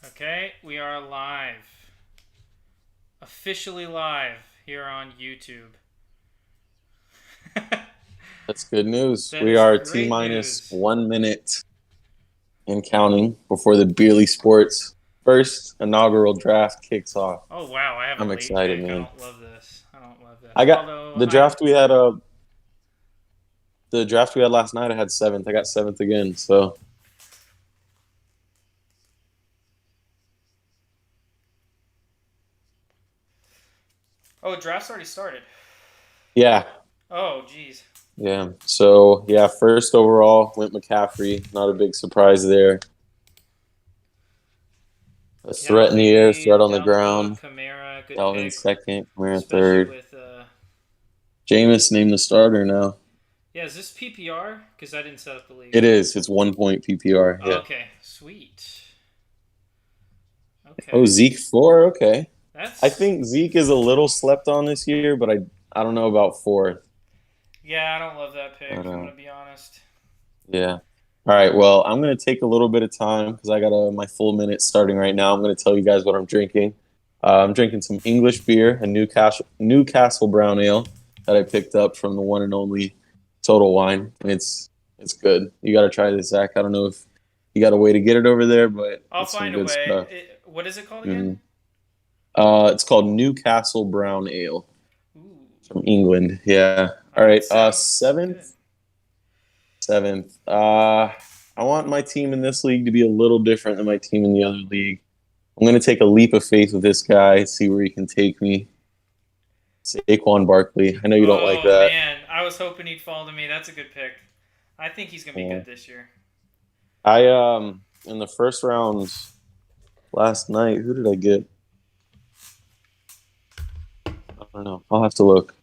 Okay, we are live. Officially live here on YouTube. That's good news. That We is are T great minus news. 1 minute and counting before the Beerly Sports first inaugural draft kicks off. Oh wow, I have a I'm late excited, pick. I man. don't love this. I don't love this. I got Although the I draft we had. The draft we had last night. I had seventh. I got seventh again. So Oh, draft's already started. yeah, Oh geez. yeah. So yeah, first overall went McCaffrey. Not a big surprise there. A threat in the air, threat on the ground. Kamara, good Dalvin pick, second, Kamara especially third. with Jameis named the starter now. yeah, is this PPR? Because I didn't set up the league. It is. It's 1 point PPR. Oh, Yeah. okay, sweet. Oh, Okay, Zeke four. Okay. I that's think Zeke is a little slept on this year, but I don't know about fourth. yeah. I don't love that pick. But I'm gonna be honest. yeah. All right. Well, I'm gonna take a little bit of time because I got my full minute starting right now. I'm gonna tell you guys what I'm drinking. I'm drinking some English beer, a Newcastle Brown Ale that I picked up from the one and only Total Wine, and it's good. You got to try this, Zach. I don't know if you got a way to get it over there, but I'll it's some find a good way. stuff. What is it called again? hmm It's called Newcastle Brown Ale Ooh. from England. Yeah. All All right, right. sounds good. Seventh. I want my team in this league to be a little different than my team in the other league. I'm going to take a leap of faith with this guy, see where he can take me. Saquon Barkley. I know you don't like Oh that. man, I was hoping he'd fall to me. That's a good pick. I think he's gonna be Yeah. good this year. I in the first round last night, who did I get? I don't know. I'll have to look.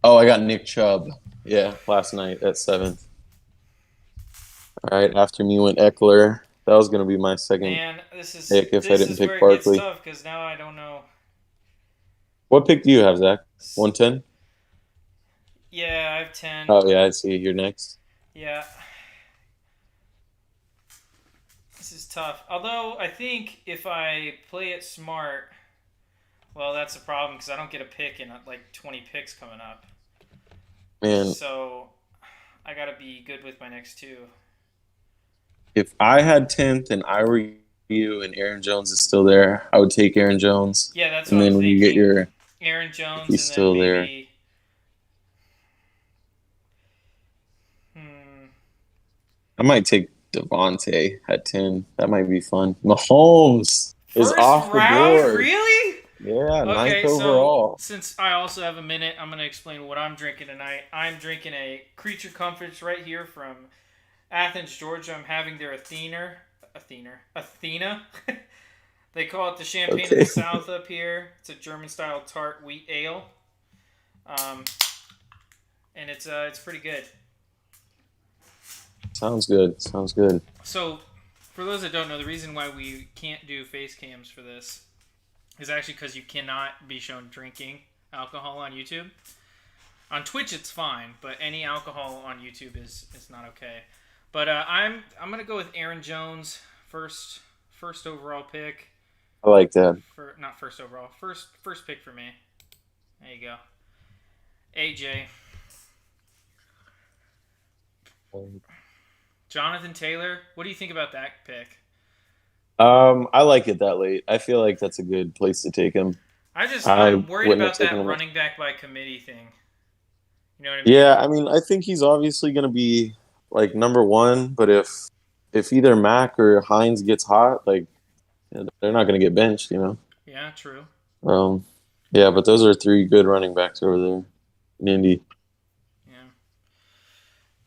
Oh, I got Nick Chubb. Yeah, last night at seventh. All right, after me went Eckler. That was going to be my second Man, this is pick if I this didn't is pick where it gets Barkley. tough because now I don't know. What pick do you have, Zach? 110? Yeah, I have 10. Oh, yeah, I see. You're next. Yeah, this is tough. Although I think if I play it smart, well, that's a problem because I don't get a pick in like 20 picks coming up. Man, So I gotta be good with my next two. if I had 10th and I were you and Aaron Jones is still there, I would take Aaron Jones. Yeah, that's what And I'm then when you get thinking. your, Aaron if Jones, he's and then still there, maybe. Hmm. I might take Devontae at 10. That might be fun. Mahomes is First off the round? board. Really? Yeah, ninth Okay, so overall. since I also have a minute, I'm going to explain what I'm drinking tonight. I'm drinking a Creature Comforts right here from Athens, Georgia. I'm having their Athena. They call it the Champagne of the Okay. South up here. It's a German style tart wheat ale. Um, and it's pretty good. Sounds good. Sounds good. So, for those that don't know, the reason why we can't do face cams for this is actually because you cannot be shown drinking alcohol on YouTube. On Twitch, it's fine, but any alcohol on YouTube is not okay. But I'm gonna go with Aaron Jones first overall pick. I like that. For not first overall, first pick for me. There you go. AJ Jonathan Taylor. What do you think about that pick? I like it that late. I feel like that's a good place to take him. I I'm worried wouldn't have about taken that him. running back by committee thing. You know what I mean? Yeah, I mean, I think he's obviously going to be like number one, but if either Mac or Hines gets hot, like they're not going to get benched, you know. Yeah, true. Um, yeah, but those are three good running backs over there in Indy. Yeah.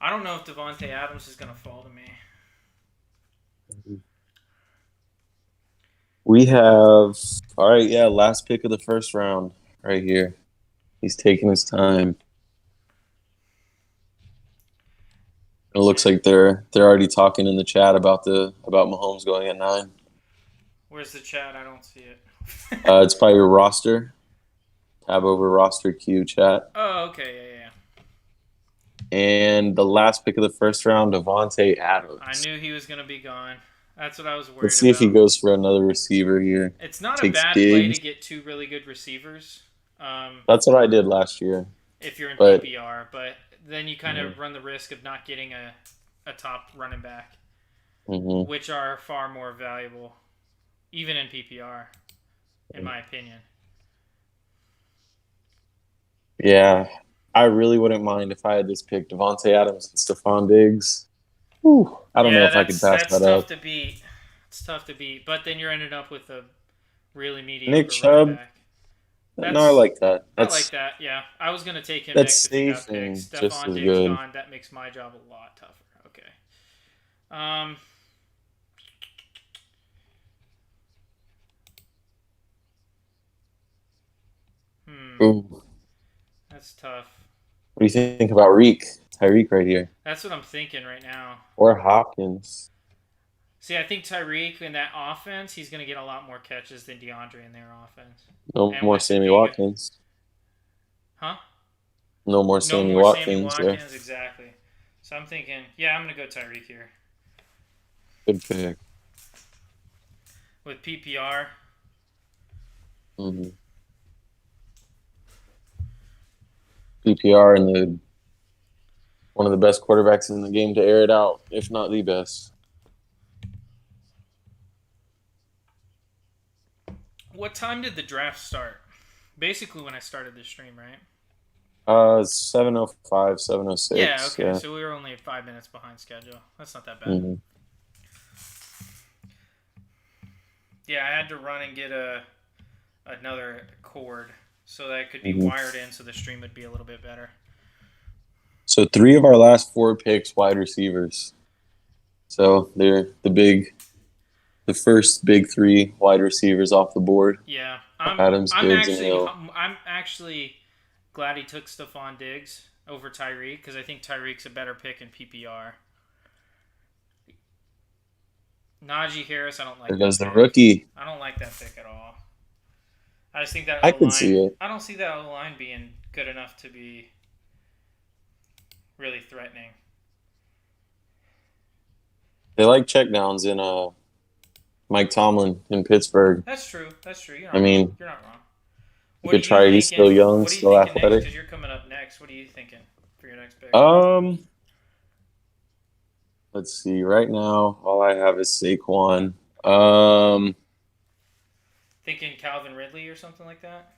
I don't know if Devonte Adams is gonna fall to me. We have all right, yeah, last pick of the first round right here. He's taking his time. It looks And like they're already talking in the chat about Mahomes going at 9. where's the chat? I don't see it. It's by your roster. Tab over roster Q chat. Oh, okay, yeah, yeah. And the last pick of the first round, Devontae Adams. I knew he was going to be gone. That's what I was worried Let's see about. if he goes for another receiver here. It's not Takes a bad play Diggs. to get 2 really good receivers. That's what I did last year. If you're in But- PPR, but then you kind of run the risk of not getting a top running back, hmm which are far more valuable, even in PPR, in my opinion. Yeah, I really wouldn't mind if I had this pick, Devontae Adams and Stephon Diggs. Whew, I don't know if I could pass that's that tough up. to beat. It's tough to beat, but then you're ending up with a really mediocre Nick running Chubb. back. No, I like that. I like that. Yeah, I was gonna take him that's next if he got safe and picked. just Stephon as Diggs good. gone. That makes my job a lot tougher. Okay. Ooh. That's tough. What do you think about Tyreek right here? That's what I'm thinking right now. Or Hopkins? See, I think Tyreek in that offense, he's going to get a lot more catches than DeAndre in their offense. No And more with Sammy Vega- Watkins. Huh? No more No Sammy more Watkins. Sammy Yeah. Watkins, exactly. So I'm thinking, yeah, I'm going to go Tyreek here. Good pick. With PPR, hmm PPR and one of the best quarterbacks in the game to air it out, if not the best. what time did the draft start? Basically when I started this stream, right? 7:05, 7:06. Yeah, okay. So we were only 5 minutes behind schedule. That's not that bad. hmm Yeah, I had to run and get another cord so that it could be Mhm. wired in so the stream would be a little bit better. So 3 of our last 4 picks wide receivers. So they're the first big 3 wide receivers off the board. Yeah, Adams, Diggs, and Hill. I'm actually glad he took Stephon Diggs over Tyreek because I think Tyreek's a better pick in PPR. Najee Harris, I don't like. There that goes the pick. rookie. I don't like that pick at all. I just think that I O-line- could see it. I don't see that line being good enough to be really threatening. They like checkdowns in Mike Tomlin in Pittsburgh. That's true. You're not I mean, wrong. You're not wrong. you could try. He's still young, still athletic. Because you're coming up next. What are you thinking for your next pick? Let's see. Right now, all I have is Saquon. Thinking Calvin Ridley or something like that?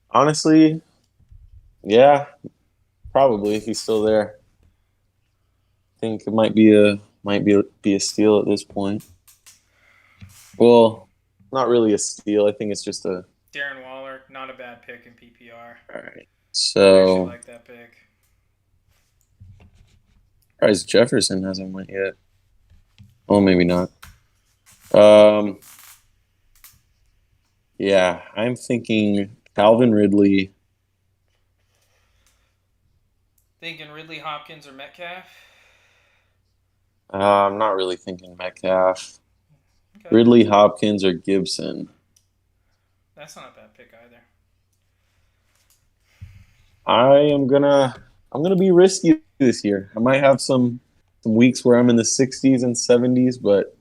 Honestly, yeah, probably if he's still there. I think it might be a steal at this point. Well, not really a steal. I think it's just a. Darren Waller, not a bad pick in PPR. All right. I actually So, like that pick. surprised Jefferson hasn't went yet. Oh, maybe not. Yeah, I'm thinking Calvin Ridley. Thinking Ridley, Hopkins, or Metcalf? I'm not really thinking Metcalf. Okay. Ridley, Hopkins, or Gibson. That's not a bad pick either. I'm gonna be risky this year. I might have some weeks where I'm in the 60s and 70s, but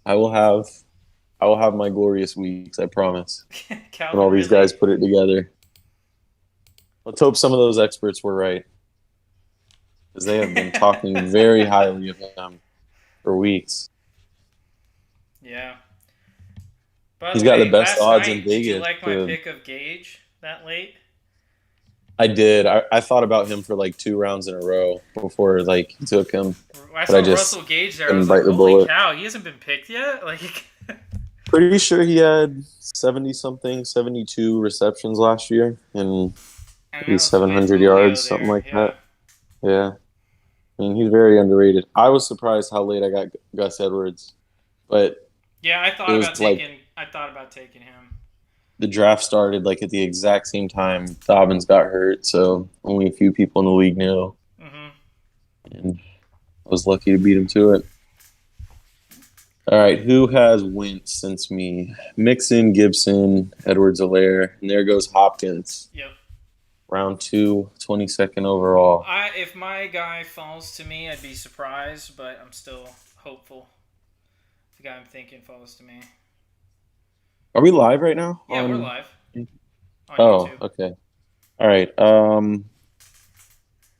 I will have my glorious weeks. I promise. Calvin When all these Ridley. guys put it together. Let's hope some of those experts were right, because they have been talking very highly of him for weeks. Yeah. By He's the got way, the best last odds night, in Did you Vegas, like my too. pick of Gage that late? I did. I thought about him for like 2 rounds in a row before like he took him. I saw I just Russell Gage there. I couldn't was like, bite the holy bullet. cow, he hasn't been picked yet? Like, Pretty sure he had 70-something, 72 receptions last year, and I Maybe know, it's 700 Julio yards, something there, like that. yeah. I mean, he's very underrated. I was surprised how late I got Gus Edwards, but Yeah, I It thought was about taking him. the draft started like at the exact same time Dobbins got hurt, so only a few people in the league knew, hmm and I was lucky to beat him to it. All right, who has went since me? Mixon, Gibson, Edwards-Helaire, and there goes Hopkins. Yep. Round 2, 22nd overall. If my guy falls to me, I'd be surprised, but I'm still hopeful. The guy I'm thinking falls to me. Are we live right now? Yeah, we're live on Oh, YouTube. okay. All right.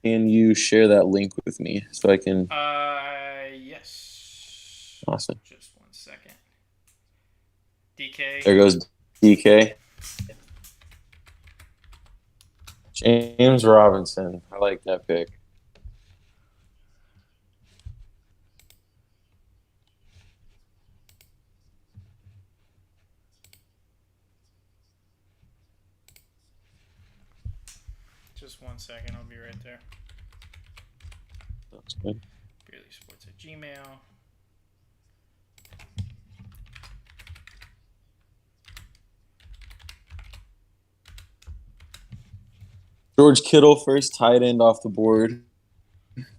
Can you share that link with me so I can? Yes. Awesome. Just 1 second. DK. There goes DK. James Robinson. I like that pick. Just 1 second. I'll be right there. That's good. Beerly Sports at Gmail. George Kittle, first tight end off the board,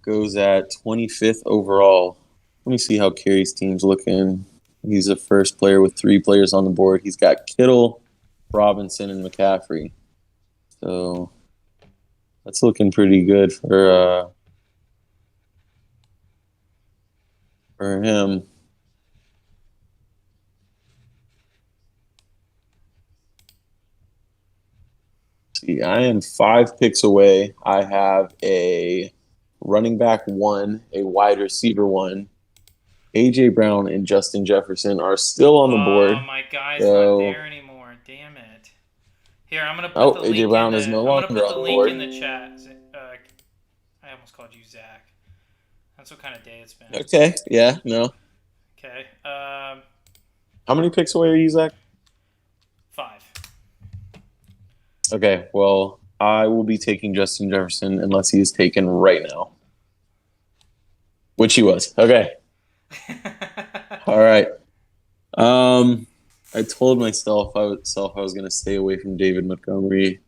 goes at 25th overall. Let me see how Carey's team's looking. He's the first player with 3 players on the board. He's got Kittle, Robinson, and McCaffrey. So that's looking pretty good for him. See, I am 5 picks away. I have a running back 1, a wide receiver 1. AJ Brown and Justin Jefferson are still on the board. Oh, my guy's not there anymore. Damn it. Here, I'm gonna put the link. AJ Brown is no longer I'm gonna put the on the link board. in the chat. I almost called you Zach. That's what kind of day it's been. Okay. Yeah. No. Okay. How many picks away are you, Zach? 5. Okay. Well, I will be taking Justin Jefferson unless he is taken right now, which he was. Okay. All right. I told myself I was going to stay away from David Montgomery.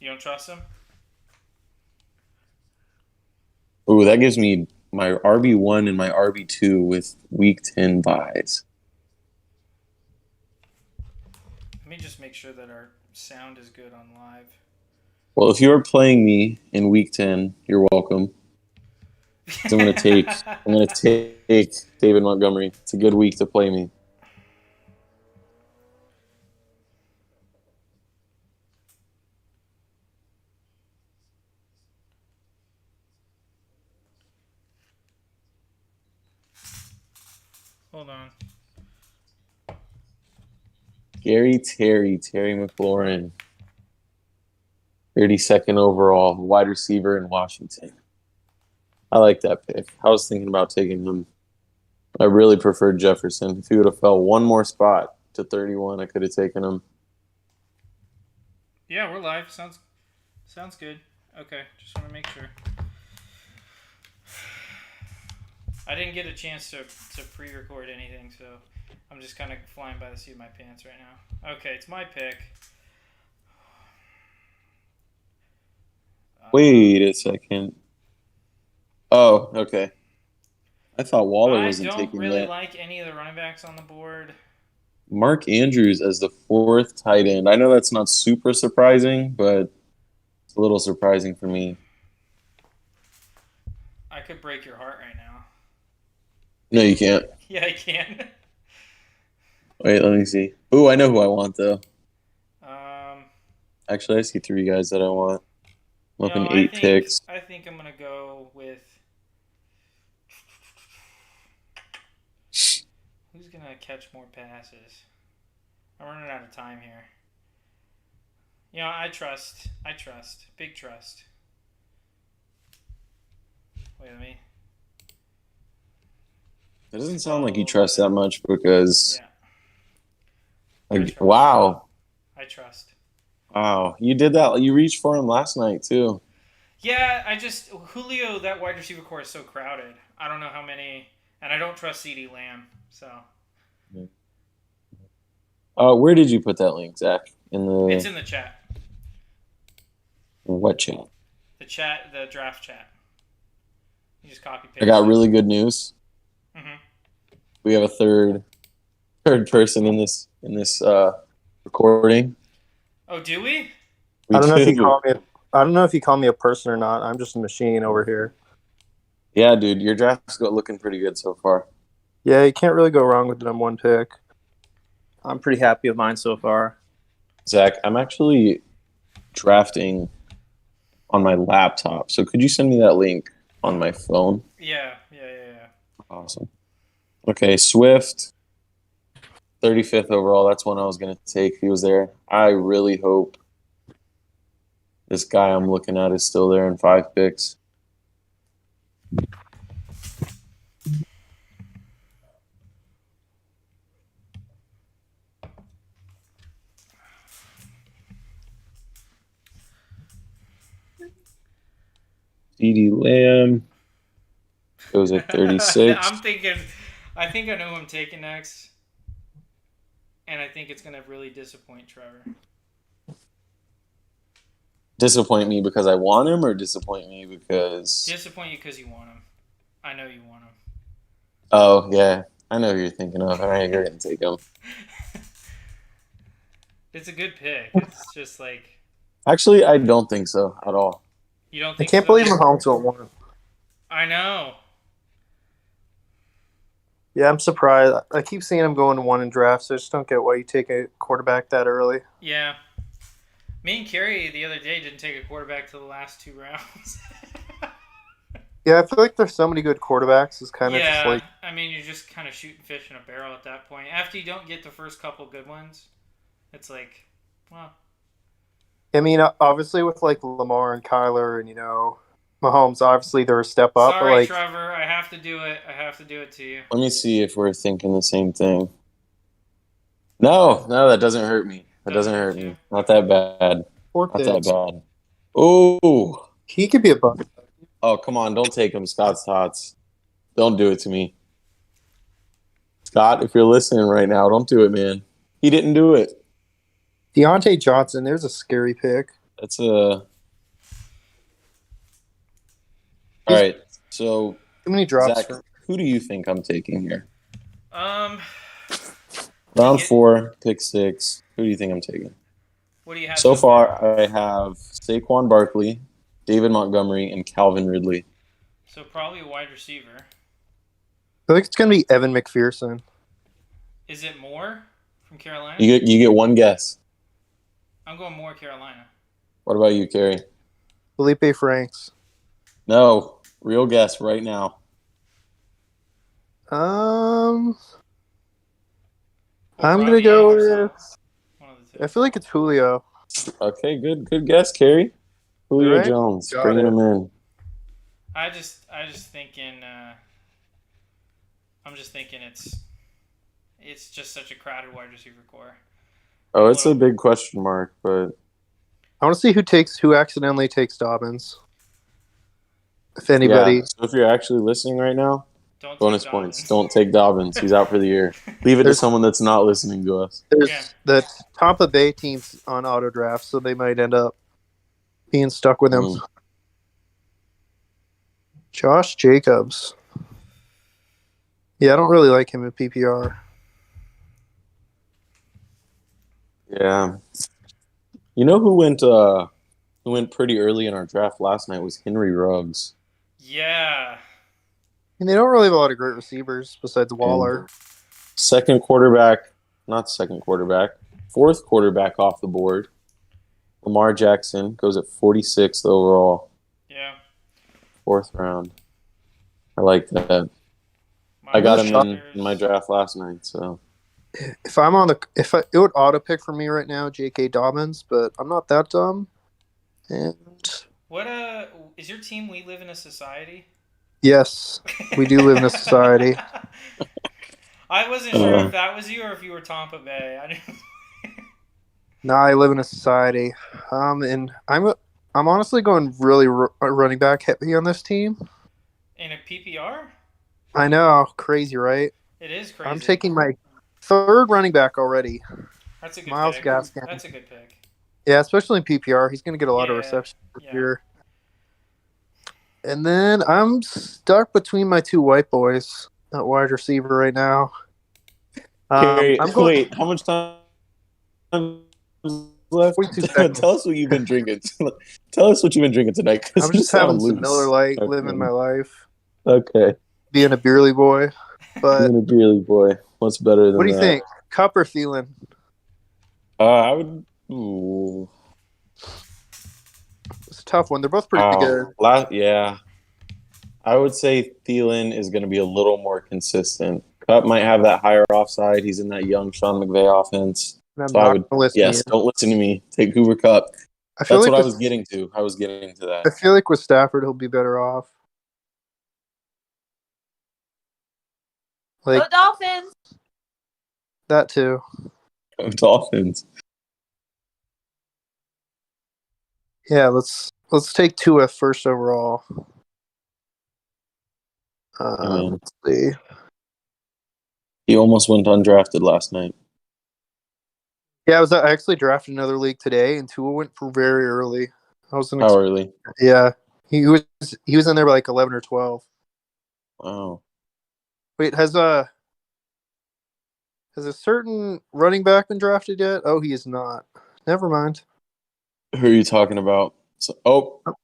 You don't trust him? Ooh, that gives me my RB1 and my RB2 with Week 10 buys. Let me just make sure that our sound is good on live. Well, if you are playing me in Week 10, you're welcome. I'm gonna take David Montgomery. It's a good week to play me. Hold on. Terry McLaurin, 32nd overall, wide receiver in Washington. I like that pick. I was thinking about taking him. I really preferred Jefferson. If he would have fell one more spot to 31, I could have taken him. Yeah, we're live. Sounds good. Okay, just want to make sure. I didn't get a chance to pre-record anything, so I'm just kind of flying by the seat of my pants right now. Okay, it's my pick. Wait a second. Oh, okay. I thought Waller wasn't taken yet. I don't really like any of the running backs on the board. Mark Andrews as the 4th tight end. I know that's not super surprising, but it's a little surprising for me. I could break your heart right now. No, you can't. Yeah, I can. Wait, let me see. Ooh, I know who I want, though. Actually, I see 3 guys that I want. I'm up in 8 picks. I think I'm going to go with... Who's going to catch more passes? I'm running out of time here. You know, I trust. Big trust. Wait, let me... It doesn't sound like you trust that much because... Yeah. Wow. I trust. Wow. You did that. You reached for him last night, too. Yeah, Julio, that wide receiver core is so crowded. I don't know how many... And I don't trust CeeDee Lamb, so... Where did you put that link, Zach? It's in the chat. What chat? The draft chat. You just copy paste. I got really good news. Mm-hmm. We have a third person in this recording. Oh, do we? Me I don't know if you too. call me. I don't know if you call me a person or not. I'm just a machine over here. Yeah, dude, your draft's looking pretty good so far. Yeah, you can't really go wrong with the number one pick. I'm pretty happy with mine so far. Zach, I'm actually drafting on my laptop. So could you send me that link on my phone? Yeah. Awesome. Okay, Swift, 35th overall. That's one I was going to take. He was there. I really hope this guy I'm looking at is still there in 5 picks. CeeDee Lamb goes at 36. I'm thinking. I think I know who I'm taking next, and I think it's gonna really disappoint Trevor. Disappoint me because I want him, or disappoint me because... Disappoint you because you want him. I know you want him. Oh, yeah. I know who you're thinking of. All right, you're going to take him. It's a good pick. It's just like... Actually, I don't think so at all. You don't I think can't so? believe Mahomes went one. I know. Yeah, I'm surprised. I keep seeing him going to one in drafts. I just don't get why you take a quarterback that early. Yeah. Me and Kerry the other day didn't take a quarterback till the last 2 rounds. Yeah, I feel like there's so many good quarterbacks. It's kind of just like... I mean, you're just kind of shooting fish in a barrel at that point. After you don't get the first couple good ones, it's like, well... I mean, obviously with like Lamar and Kyler and, Mahomes, obviously they're a step up. Sorry, but like, Trevor. I have to do it. I have to do it to you. Let me see if we're thinking the same thing. No, that doesn't hurt me. That doesn't hurt me. Not that bad. Not that bad. Oh, he could be a bug. Oh, come on. Don't take him, Scott's Tots. Don't do it to me. Scott, if you're listening right now, don't do it, man. He didn't do it. Deontay Johnson, there's a scary pick. That's a... All right. So, too many drops. Zach, who do you think I'm taking here? Round 4, pick 6. Who do you think I'm taking? What do you have? So far, I have Saquon Barkley, David Montgomery, and Calvin Ridley. So probably a wide receiver. I think it's going to be Evan McPherson. Is it Moore from Carolina? You get one guess. I'm going Moore, Carolina. What about you, Kerry? Felipe Franks. No. Real guess right now. I'm going to go with... I feel like it's Julio. Okay, good guess, Kerry. Julio right. Jones, bringing him in. I'm just thinking it's just such a crowded wide receiver core. Oh, it's a big question mark, but I want to see who accidentally takes Dobbins. If anybody. Yeah, so if you're actually listening right now, Don't bonus take points. Dobbins. Don't take Dobbins. He's out for the year. Leave it to someone that's not listening to us. There's Yeah. the Tampa Bay team's on auto draft, so they might end up being stuck with him. Mm. Josh Jacobs. Yeah, I don't really like him in PPR. Yeah. You know who went pretty early in our draft last night was Henry Ruggs. Yeah. And they don't really have a lot of great receivers besides Waller. Fourth quarterback off the board. Lamar Jackson goes at 46th overall. Yeah. 4th round. I like that. I got him in my draft last night, so. If it would auto pick for me right now, J.K. Dobbins, but I'm not that dumb. And What is your team? We live in a society. yes, we do live in a society. I wasn't sure if that was you or if you were Tampa Bay. No, I live in a society. And I'm honestly going really running back heavy on this team. In a PPR? I know, crazy, right? It is crazy. I'm taking my third running back already. That's a good Miles pick. Gaskin. That's a good pick. Yeah, especially in PPR. He's going to get a lot of receptions this year. And then I'm stuck between my two white boys at wide receiver right now. Wait, how much time left. 42 seconds. Tell us what you've been drinking. Tell us what you've been drinking tonight. 'Cause I'm you just sound having some loose. Miller Lite, Okay. living my life, Okay. being a beerly boy. But Being a beerly boy. What's better than what do you that? think? Cup or Thielen? I would. Ooh. It's a tough one. They're both pretty good. Yeah. I would say Thielen is going to be a little more consistent. Cup might have that higher offside. He's in that young Sean McVay offense. And I'm So I not would. gonna listen to you. Don't listen to me. Take Cooper Cup. I feel That's like what I with, was getting to. I was getting to that. I feel like with Stafford, he'll be better off. Like Go Dolphins! that too. Dolphins. Yeah, let's take Tua first overall. Let's see. He almost went undrafted last night. Yeah, I actually drafted another league today, and Tua went for very early. I wasn't. How early? Yeah, he was in there by like 11 or 12. Wow. Wait, has a certain running back been drafted yet? Oh, he is not. Never mind. Who are you talking about? There I'm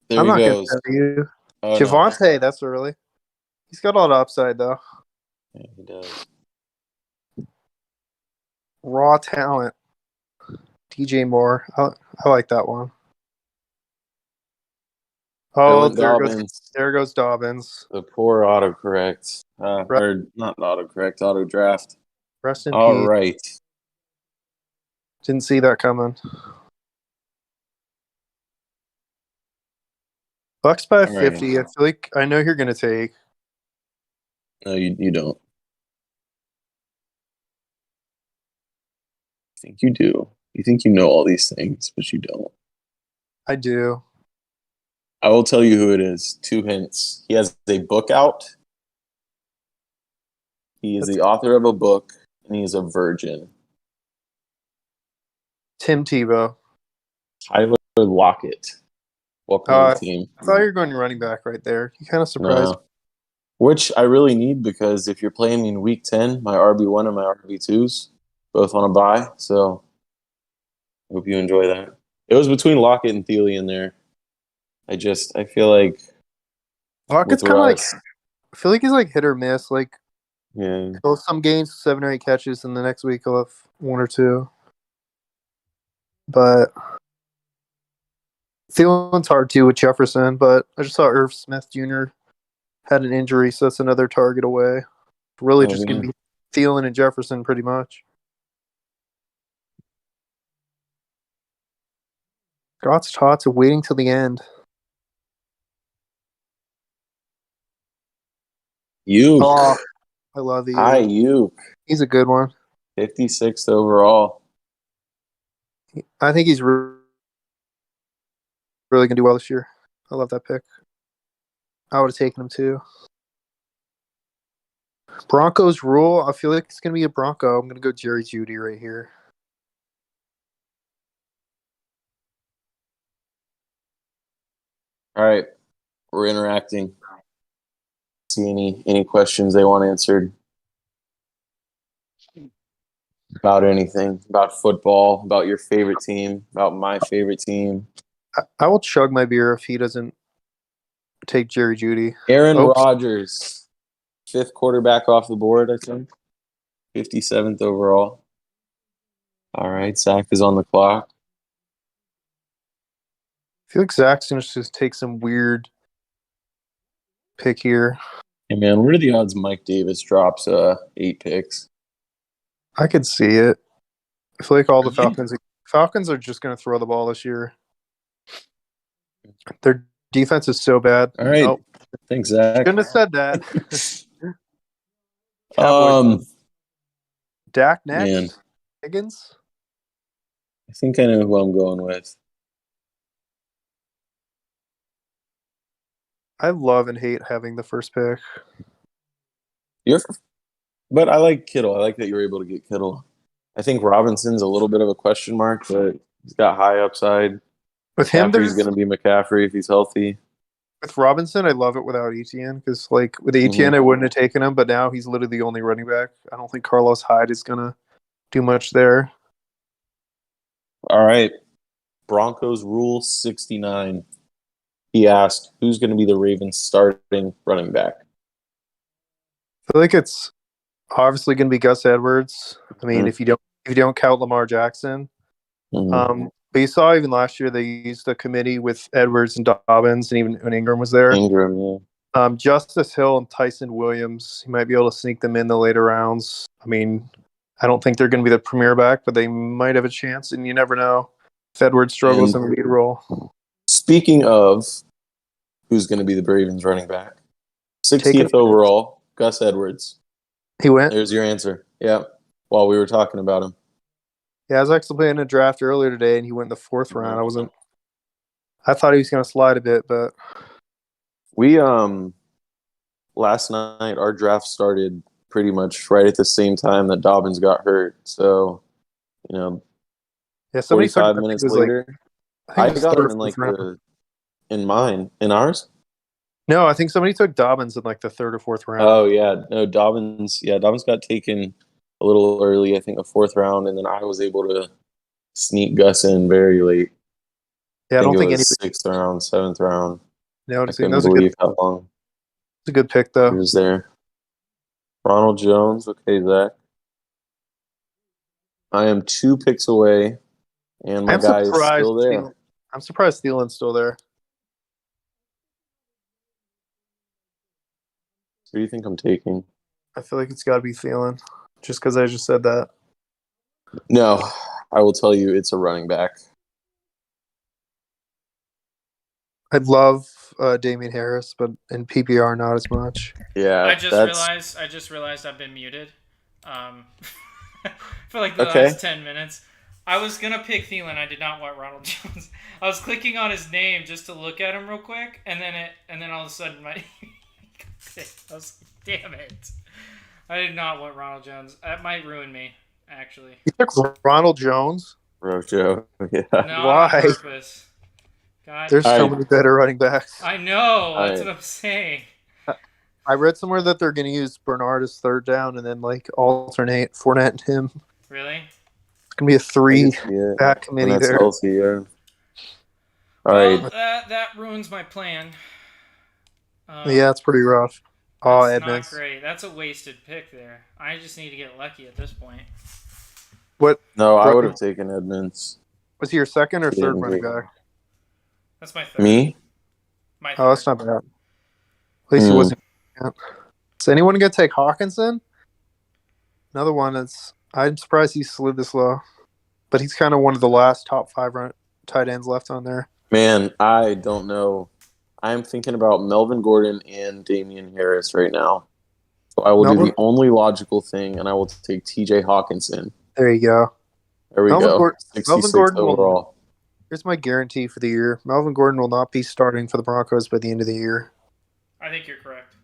he not goes. gonna tell you. Oh, Javante, that's early. He's got a lot of upside though. no. Yeah, he does. Raw talent. DJ Moore. I like that one. Oh, there goes Dobbins. The poor autocorrect. Right. Or not autocorrect, auto draft. Rest in All peace. right. Didn't see that coming. Bucks by 50. I feel like I know you're gonna take. No, you don't. I think you do. You think you know all these things, but you don't. I do. I will tell you who it is. 2 hints. He has a book out. He is the author of a book, and he is a virgin. Tim Tebow. Tyler Lockett. Welcome to the team. I thought you were going running back right there. You kind of surprised me. Which I really need because if you're playing me in week 10, my RB1 and my RB2s both on a bye. So I hope you enjoy that. It was between Lockett and Thielen there. I feel like Lockett's kind of like, I feel like he's like hit or miss. Like, yeah, some games 7 or 8 catches, and the next week he'll have 1 or 2. But Thielen's hard too with Jefferson. But I just saw Irv Smith Jr. had an injury, so that's another target away. Really, just gonna be Thielen and Jefferson pretty much. Scott's Tots are waiting till the end. Ayuk. I love the Ayuk. He's a good one. 56th overall. I think he's really going to do well this year. I love that pick. I would have taken him too. Broncos rule. I feel like it's going to be a Bronco. I'm going to go Jerry Jeudy right here. All right. We're interacting. See any questions they want answered about anything, about football, about your favorite team, about my favorite team. I will chug my beer if he doesn't take Jerry Jeudy. Aaron Rodgers, 5th quarterback off the board, I think. 57th overall. All right, Zach is on the clock. I feel like Zach's going to just take some weird pick here. Hey, man, what are the odds Mike Davis drops 8 picks? I could see it. I feel like all the Falcons are just going to throw the ball this year. Their defense is so bad. All right. Thanks, Zach. Shouldn't have said that. Dak next. Man. Higgins. I think I know who I'm going with. I love and hate having the first pick. But I like Kittle. I like that you're able to get Kittle. I think Robinson's a little bit of a question mark, but he's got high upside. With him, he's going to be McCaffrey if he's healthy. With Robinson, I love it without Etienne because, like, with Etienne, I wouldn't have taken him, but now he's literally the only running back. I don't think Carlos Hyde is going to do much there. All right. Broncos Rule 69. He asked, who's going to be the Ravens starting running back? I feel like it's obviously going to be Gus Edwards. I mean, Mhm. if you don't count Lamar Jackson, Mhm. but you saw even last year they used a committee with Edwards and Dobbins, and even when Ingram was there. Ingram, yeah. Justice Hill and Tyson Williams, you might be able to sneak them in the later rounds. I mean, I don't think they're going to be the premier back, but they might have a chance, and you never know if Edwards struggles in the lead role. Speaking of who's going to be the Ravens running back, 60th overall, Gus Edwards. He went? There's your answer. Yeah, while we were talking about him. Yeah, I was actually playing a draft earlier today, and he went in the 4th round. I thought he was going to slide a bit, but we last night our draft started pretty much right at the same time that Dobbins got hurt. So, yeah, 45 minutes later, I got him in ours. No, I think somebody took Dobbins in like the 3rd or 4th round. Oh yeah, no, Dobbins got taken a little early, I think the 4th round, and then I was able to sneak Gus in very late. Yeah, I don't think it was 6th round, 7th round. No, I couldn't believe how long. It's a good pick though. He was there. Ronald Jones, okay, Zach. I am 2 picks away, and my guy is still there. I'm surprised Thielen's still there. Who do you think I'm taking? I feel like it's got to be Thielen, just because I just said that. No, I will tell you it's a running back. I'd love Damian Harris, but in PPR, not as much. Yeah, I just realized I've been muted. For like the last 10 minutes. I was gonna pick Thielen. I did not want Ronald Jones. I was clicking on his name just to look at him real quick, and then all of a sudden I was like, damn it! I did not want Ronald Jones. That might ruin me, actually. You took Ronald Jones? Rojo, yeah. No, why? on purpose. God. There's so many better running backs. I know. That's what I'm saying. I read somewhere that they're going to use Bernard as 3rd down and then like alternate Fournette and him. Really? It's going to be a 3-back committee that's there. Healthy, yeah. All well, right. That ruins my plan. Yeah, it's pretty rough. Oh, Edmonds. Not great. That's a wasted pick there. I just need to get lucky at this point. What? No, I would have taken Edmonds. Was he your 2nd or 3rd running back? That's my 3rd. Me? My 3rd. Oh, that's not bad. At least he wasn't. Is anyone going to take Hawkinson? Another one I'm surprised he slid this low. But he's kind of one of the last top 5 tight ends left on there. Man, I don't know. I'm thinking about Melvin Gordon and Damian Harris right now. So I will do the only logical thing, and I will take TJ Hawkinson. There you go. There we go. 66 overall. Here's my guarantee for the year. Melvin Gordon will not be starting for the Broncos by the end of the year. I think you're correct.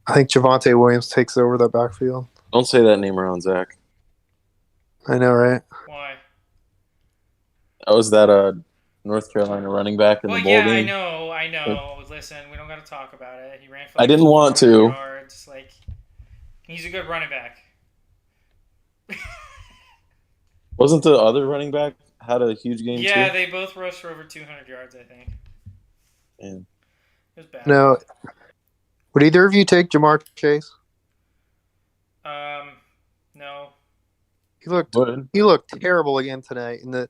I think Javonte Williams takes over that backfield. Don't say that name around Zach. I know, right? Why? That was that North Carolina running back in the bowl game. I know. Listen, we don't got to talk about it. He ran for I didn't want to. Yards. Like, he's a good running back. Wasn't the other running back had a huge game too? Yeah, they both rushed for over 200 yards, I think. Man. It was bad. No. Would either of you take Jamar Chase? No. He looked terrible again tonight in the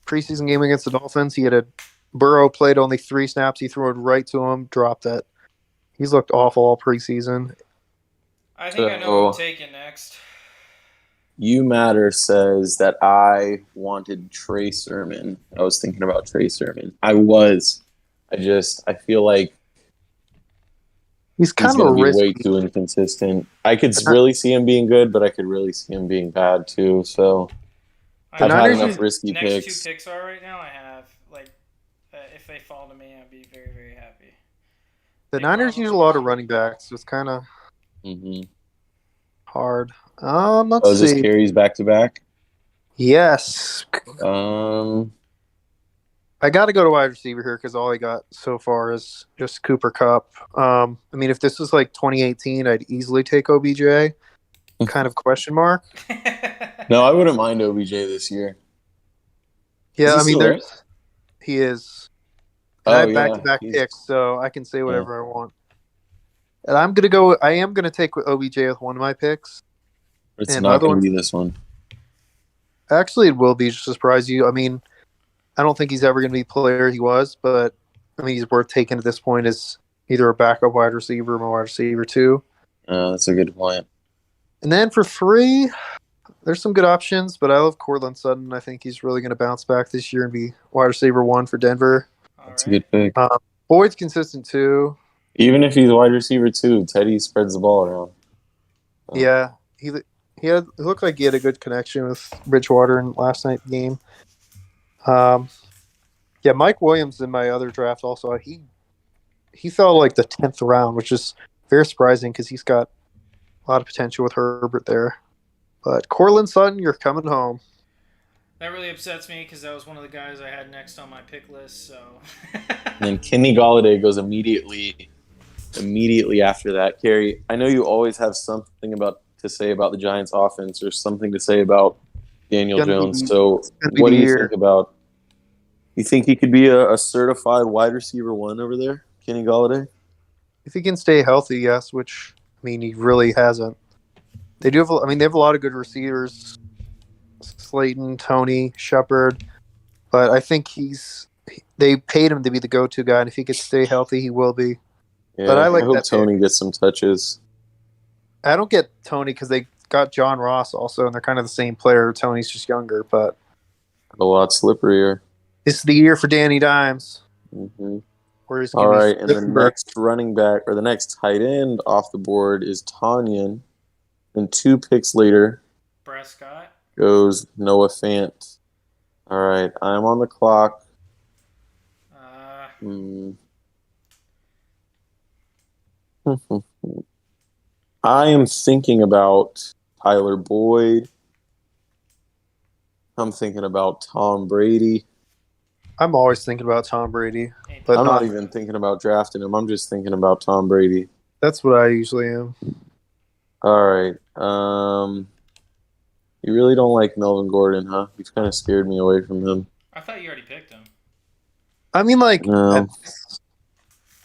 preseason game against the Dolphins. He had Burrow played only 3 snaps. He threw it right to him, dropped it. He's looked awful all preseason. I think I know who I'm taking next. You Matter says that I wanted Trey Sermon. I was thinking about Trey Sermon. I feel like he's kind of way too inconsistent. I could really see him being good, but I could really see him being bad too. So I've had enough risky picks. Next 2 picks are right now. I have if they fall to me, I'd be very, very happy. The Niners use a lot of running backs. So it's kind of hard. Let's see. Just carries back to back. Yes. I got to go to wide receiver here because all I got so far is just Cooper Kupp. I mean, if this was like 2018, I'd easily take OBJ. Kind of question mark. No, I wouldn't mind OBJ this year. Yeah, he I mean, still there? he is. And I Oh have yeah, back-to-back he's picks, so I can say whatever I want. And I am gonna take OBJ with one of my picks, It's and the not other going one, to be this one. actually, it will be just to surprise you. I mean, I don't think he's ever gonna be the player he was, but I mean, he's worth taking at this point as either a backup wide receiver or a wide receiver too. That's a good point. And then for free, there's some good options, but I love Cortland Sutton. I think he's really going to bounce back this year and be wide receiver 1 for Denver. That's a good pick. Boyd's consistent too. Even if he's wide receiver too, Teddy spreads the ball around. Yeah, he looked like he had a good connection with Bridgewater in last night's game. Yeah, Mike Williams in my other draft also. He fell like the 10th round, which is very surprising because he's got a lot of potential with Herbert there. But Cortland Sutton, you're coming home. That really upsets me because that was one of the guys I had next on my pick list. So. And then Kenny Galladay goes immediately after that. Carrie, I know you always have something to say about the Giants' offense or something to say about Daniel Jones. So what do you think about? You think he could be a certified wide receiver 1 over there, Kenny Galladay? If he can stay healthy, yes. Which I mean, he really hasn't. They do have. They have a lot of good receivers: Slayton, Tony, Shepard. But I think they paid him to be the go-to guy, and if he could stay healthy, he will be. Yeah, but I hope Tony gets some touches. I don't get Tony because they got John Ross also, and they're kind of the same player. Tony's just younger, but a lot slipperier. This is the year for Danny Dimes. Mm-hmm. All right, and the next running back or the next tight end off the board is Tanyan. And 2 picks later, Prescott goes Noah Fant. All right, I'm on the clock. I am thinking about Tyler Boyd. I'm thinking about Tom Brady. I'm always thinking about Tom Brady. But I'm not even thinking about drafting him. I'm just thinking about Tom Brady. That's what I usually am. All right. You really don't like Melvin Gordon, huh? You've kind of scared me away from him. I thought you already picked him. I mean, like, no.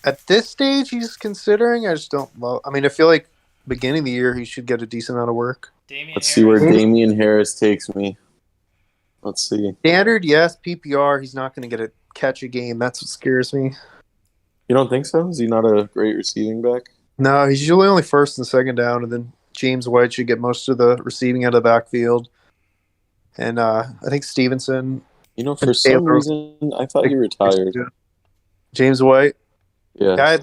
at this stage, he's considering. I just don't love. I mean, I feel like beginning of the year, he should get a decent amount of work. Let's see where Damian Harris takes me. Let's see. Standard, yes. PPR, he's not going to catch a game. That's what scares me. You don't think so? Is he not a great receiving back? No, he's usually only first and second down, and then James White should get most of the receiving out of the backfield. And I think Stevenson. You know, for some reason, I thought he retired. James White? Yeah. I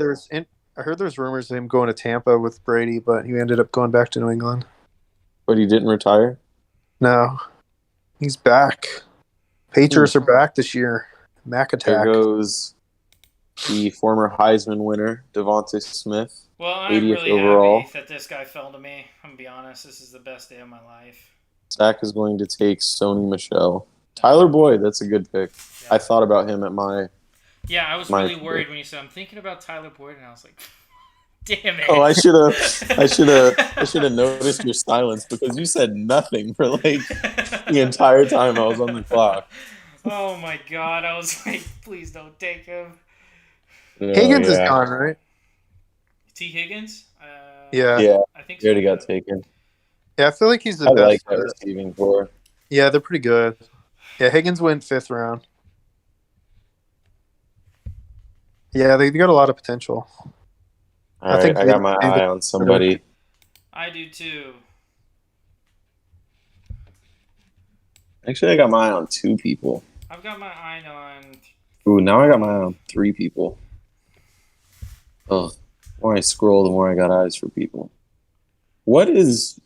heard there's rumors of him going to Tampa with Brady, but he ended up going back to New England. But he didn't retire? No. He's back. Patriots are back this year. Mac attack. There goes the former Heisman winner, Devonta Smith. Well, I'm really happy that this guy fell to me. I'm going to be honest. This is the best day of my life. Zach is going to take Sony Michel. Tyler Boyd, that's a good pick. Yeah. I thought about him at my... Yeah, I was really worried when you said, I'm thinking about Tyler Boyd, and I was like, damn it. Oh, I should have noticed your silence because you said nothing for like the entire time I was on the clock. Oh my God. I was like, please don't take him. Higgins is gone, right? T. Higgins? Yeah. I think so. He already got taken. Yeah, I feel like he's the best. I like that receiving core. Yeah, they're pretty good. Yeah, Higgins went 5th round. Yeah, they got a lot of potential. All right, I got my eye on somebody. I do too. Actually, I got my eye on 2 people. I've got my eye on... Ooh, now I got my eye on 3 people. Oh, the more I scroll, the more I got eyes for people. Why is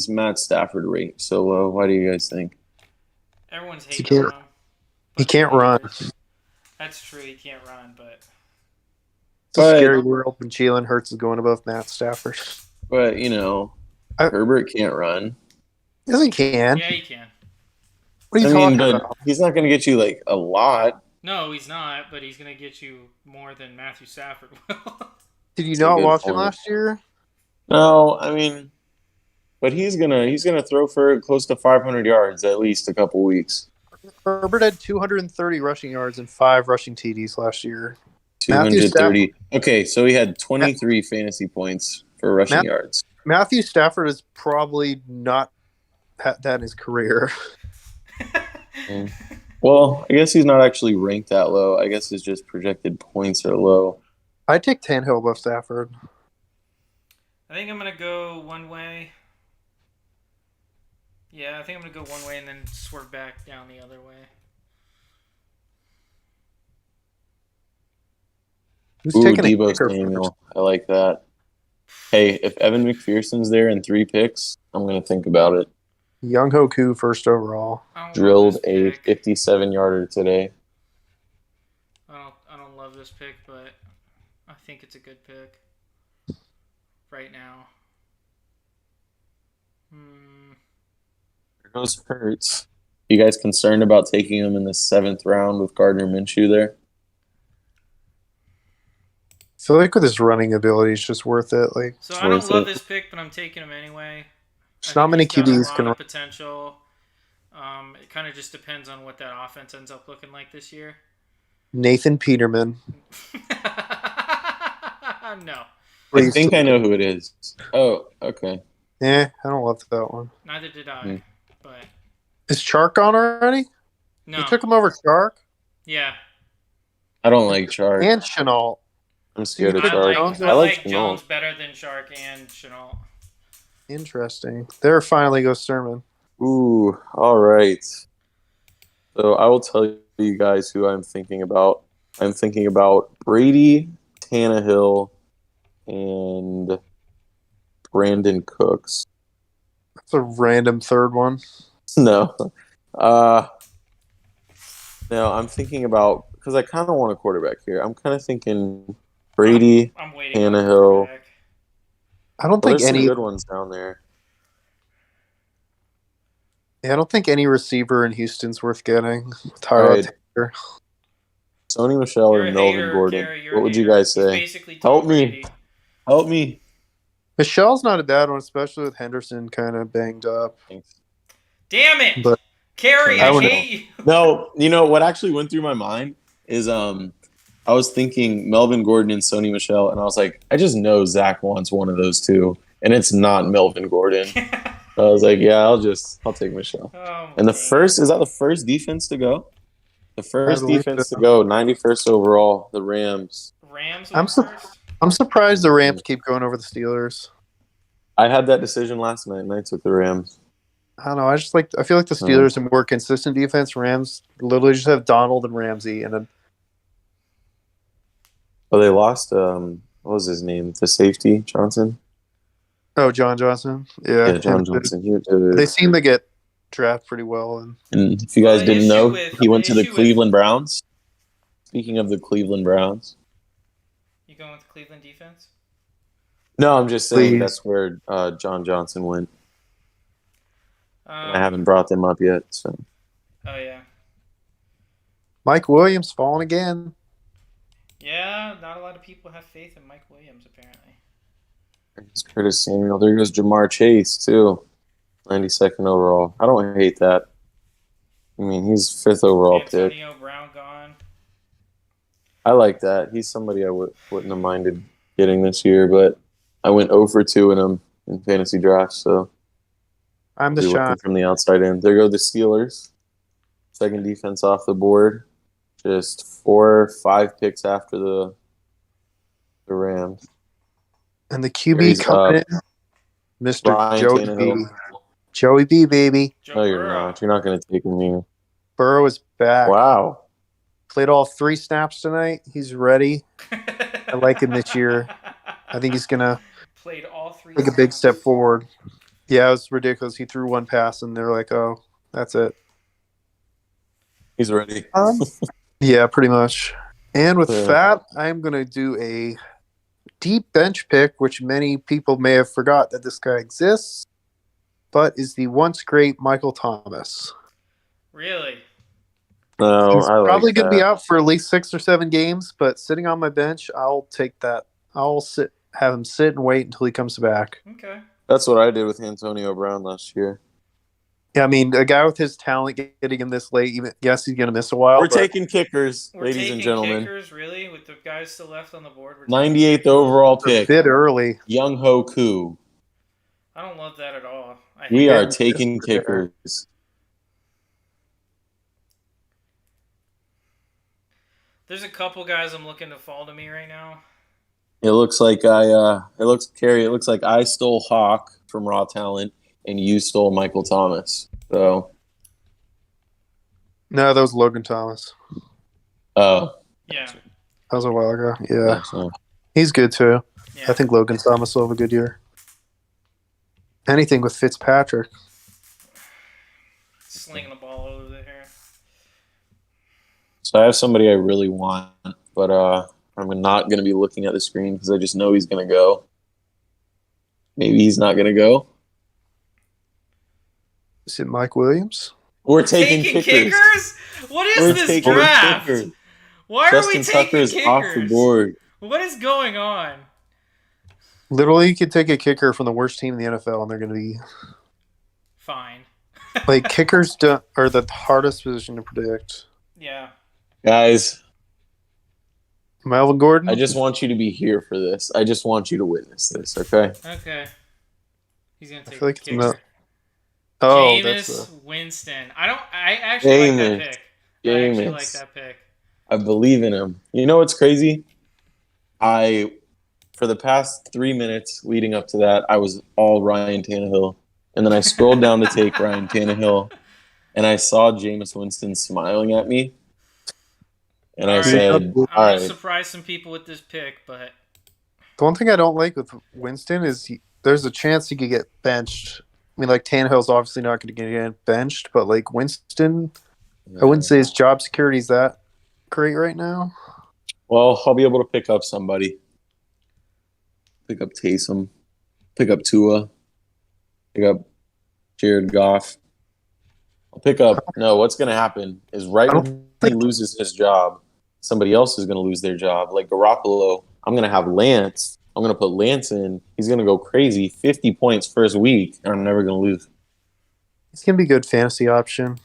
Matt Stafford ranked so low? Why do you guys think? Everyone's hating on him. He can't run. That's true. He can't run, but... It's a scary world when Jalen Hurts is going above Matt Stafford. But, Herbert can't run. Yes, he can. Yeah, he can. What are you talking about? He's not going to get you, like, a lot. No, he's not, but he's going to get you more than Matthew Stafford will. Did you not watch him last year? No, I mean... But he's gonna throw for close to 500 yards at least a couple weeks. Herbert had 230 rushing yards and 5 rushing TDs last year. 230. Okay, so he had 23 fantasy points for rushing yards. Matthew Stafford has probably not had that in his career. Well, I guess he's not actually ranked that low. I guess his just projected points are low. I'd take Tannehill above Stafford. I think I'm going to go one way. Yeah, I think I'm going to go one way and then swerve back down the other way. Who's taking Deebo Samuel? I like that. Hey, if Evan McPherson's there in 3 picks, I'm going to think about it. Young Hoku first overall. Drilled a 57-yarder today. I don't love this pick, but I think it's a good pick right now. There goes Hurts. You guys concerned about taking him in the 7th round with Gardner Minshew there? I feel like with his running ability, it's just worth it. So I don't love this pick, but I'm taking him anyway. There's not many QBs can run. Potential. It kind of just depends on what that offense ends up looking like this year. Nathan Peterman. No. I think I know who it is. Oh, okay. Yeah, I don't love that one. Neither did I. But is Chark on already? No. You took him over Chark? Yeah. I don't like Chark. And Chenault. I'm scared of Chark. I like Jones better than Chark and Chenault. Interesting. There finally goes Sermon. Ooh, all right. So I will tell you guys who I'm thinking about. I'm thinking about Brady, Tannehill, and Brandon Cooks. That's a random third one. No. No, I'm thinking about, because I kind of want a quarterback here. I'm kind of thinking Brady, Tannehill. I don't think any good ones down there. Yeah, I don't think any receiver in Houston's worth getting. Tyrod Taylor. Sony Michel or Melvin Gordon. What would you guys say? Help me. Help me. Michelle's not a bad one, especially with Henderson kind of banged up. Thanks. Damn it. But Carrie, I hate you. No, you know what actually went through my mind is I was thinking Melvin Gordon and Sony Michel, and I was like, I just know Zach wants one of those two, and it's not Melvin Gordon. I was like, yeah, I'll take Michel. Oh, and is that the first defense to go? The first defense to go, 91st overall, the Rams. I'm surprised the Rams keep going over the Steelers. I had that decision last night, and I took the Rams. I don't know. I feel like the Steelers are more consistent defense. Rams literally just have Donald and Ramsey, and then. Oh, they lost. What was his name? The safety, Johnson. Oh, John Johnson. Yeah, John Johnson. They seem to get drafted pretty well. And if you guys didn't know, he went to the Cleveland Browns. Speaking of the Cleveland Browns. You going with the Cleveland defense? No, I'm just saying that's where John Johnson went. I haven't brought them up yet. So. Oh, yeah. Mike Williams falling again. Yeah, not a lot of people have faith in Mike Williams, apparently. There's Curtis Samuel. There goes Jamar Chase, too. 92nd overall. I don't hate that. I mean, he's 5th overall pick. Antonio Brown gone. I like that. He's somebody I wouldn't have minded getting this year, but I went 0 for 2 in him in fantasy drafts, so I'm the shot from the outside in. There go the Steelers. Second defense off the board. Just 4 or 5 picks after the Rams. And the QB coming in, Mr. Joey B. Joey B, baby. No, you're not. You're not going to take him here. Burrow is back. Wow. Played all 3 snaps tonight. He's ready. I like him this year. I think he's going to take a big step forward. Yeah, it was ridiculous. He threw 1 pass, and they're like, oh, that's it. He's ready. Yeah, pretty much. And with that, I'm going to do a deep bench pick, which many people may have forgot that this guy exists, but is the once great Michael Thomas. Really? No, he's probably going to be out for at least 6 or 7 games, but sitting on my bench, I'll take that. I'll have him sit and wait until he comes back. Okay. That's what I did with Antonio Brown last year. Yeah, I mean, a guy with his talent getting him this late, even yes, he's gonna miss a while. We're but taking kickers, We're ladies taking and gentlemen. kickers, really, with the guys still left on the board. We're taking 98th kickers? overall a pick, bit early. Young Ho Koo. I don't love that at all. I hate We it. are taking kickers. There's a couple guys I'm looking to fall to me right now. It looks like Carrie. It looks like I stole Hawk from Raw Talent, and you stole Michael Thomas. So, No, that was Logan Thomas. oh, Yeah. That was a while ago. Yeah, so. he's good too. Yeah. I think Logan Thomas will have a good year. Anything with Fitzpatrick. Slinging the ball over there. So I have somebody I really want, but I'm not going to be looking at the screen because I just know he's going to go. Maybe he's not going to go. Is it Mike Williams? We're taking kickers. What is this draft? kickers. Why Justin are we taking Tucker is kickers? off the board. What is going on? Literally, you could take a kicker from the worst team in the NFL, and they're going to be Fine. like kickers are the hardest position to predict. Yeah. Guys, Melvin Gordon. I just want you to be here for this. I just want you to witness this, okay? Okay. He's gonna take feel like a it's kicker. not- Oh, Jameis Winston. I actually like that pick. I actually like Jameis. that pick. I believe in him. You know what's crazy? For the past 3 minutes leading up to that, I was all Ryan Tannehill. And then I scrolled down to take Ryan Tannehill, and I saw Jameis Winston smiling at me. And I All right. said, I'm all gonna right. surprise some people with this pick, but The one thing I don't like with Winston is there's a chance he could get benched. I mean, like Tannehill's obviously not going to get benched, but like Winston, I wouldn't say his job security is that great right now. Well, I'll be able to pick up somebody. Pick up Taysom. Pick up Tua. Pick up Jared Goff. I'll pick up. No, what's going to happen is right when he loses his job, somebody else is going to lose their job. Like Garoppolo, I'm going to have Lance. I'm going to put Lance in. He's going to go crazy. 50 points first week, and I'm never going to lose. He's going to be a good fantasy option.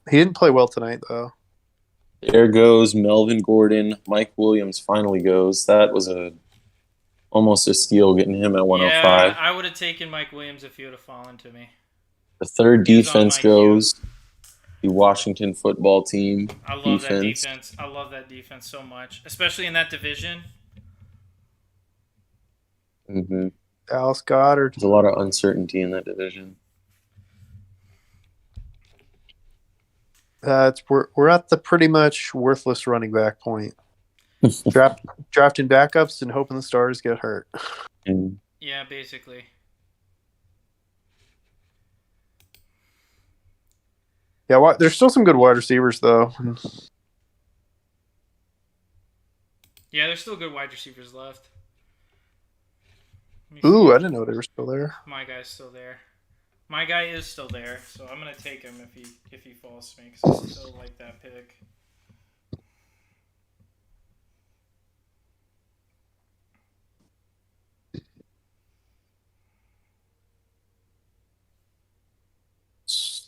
He didn't play well tonight, though. There goes Melvin Gordon. Mike Williams finally goes. That was almost a steal getting him at 105. yeah, I would have taken Mike Williams if he would have fallen to me. The third He was on defense my queue. goes. The Washington football team. I love that defense. I love that defense so much, especially in that division. Mm-hmm. Dallas Goddard. There's a lot of uncertainty in that division. We're at the pretty much worthless running back point. Drafting backups and hoping the stars get hurt. And Yeah, basically. Yeah, there's still some good wide receivers though. Yeah, there's still good wide receivers left. Let me Ooh, see. I didn't know they were still there. My guy's still there. My guy is still there, so I'm gonna take him if he falls to me because I still like that pick.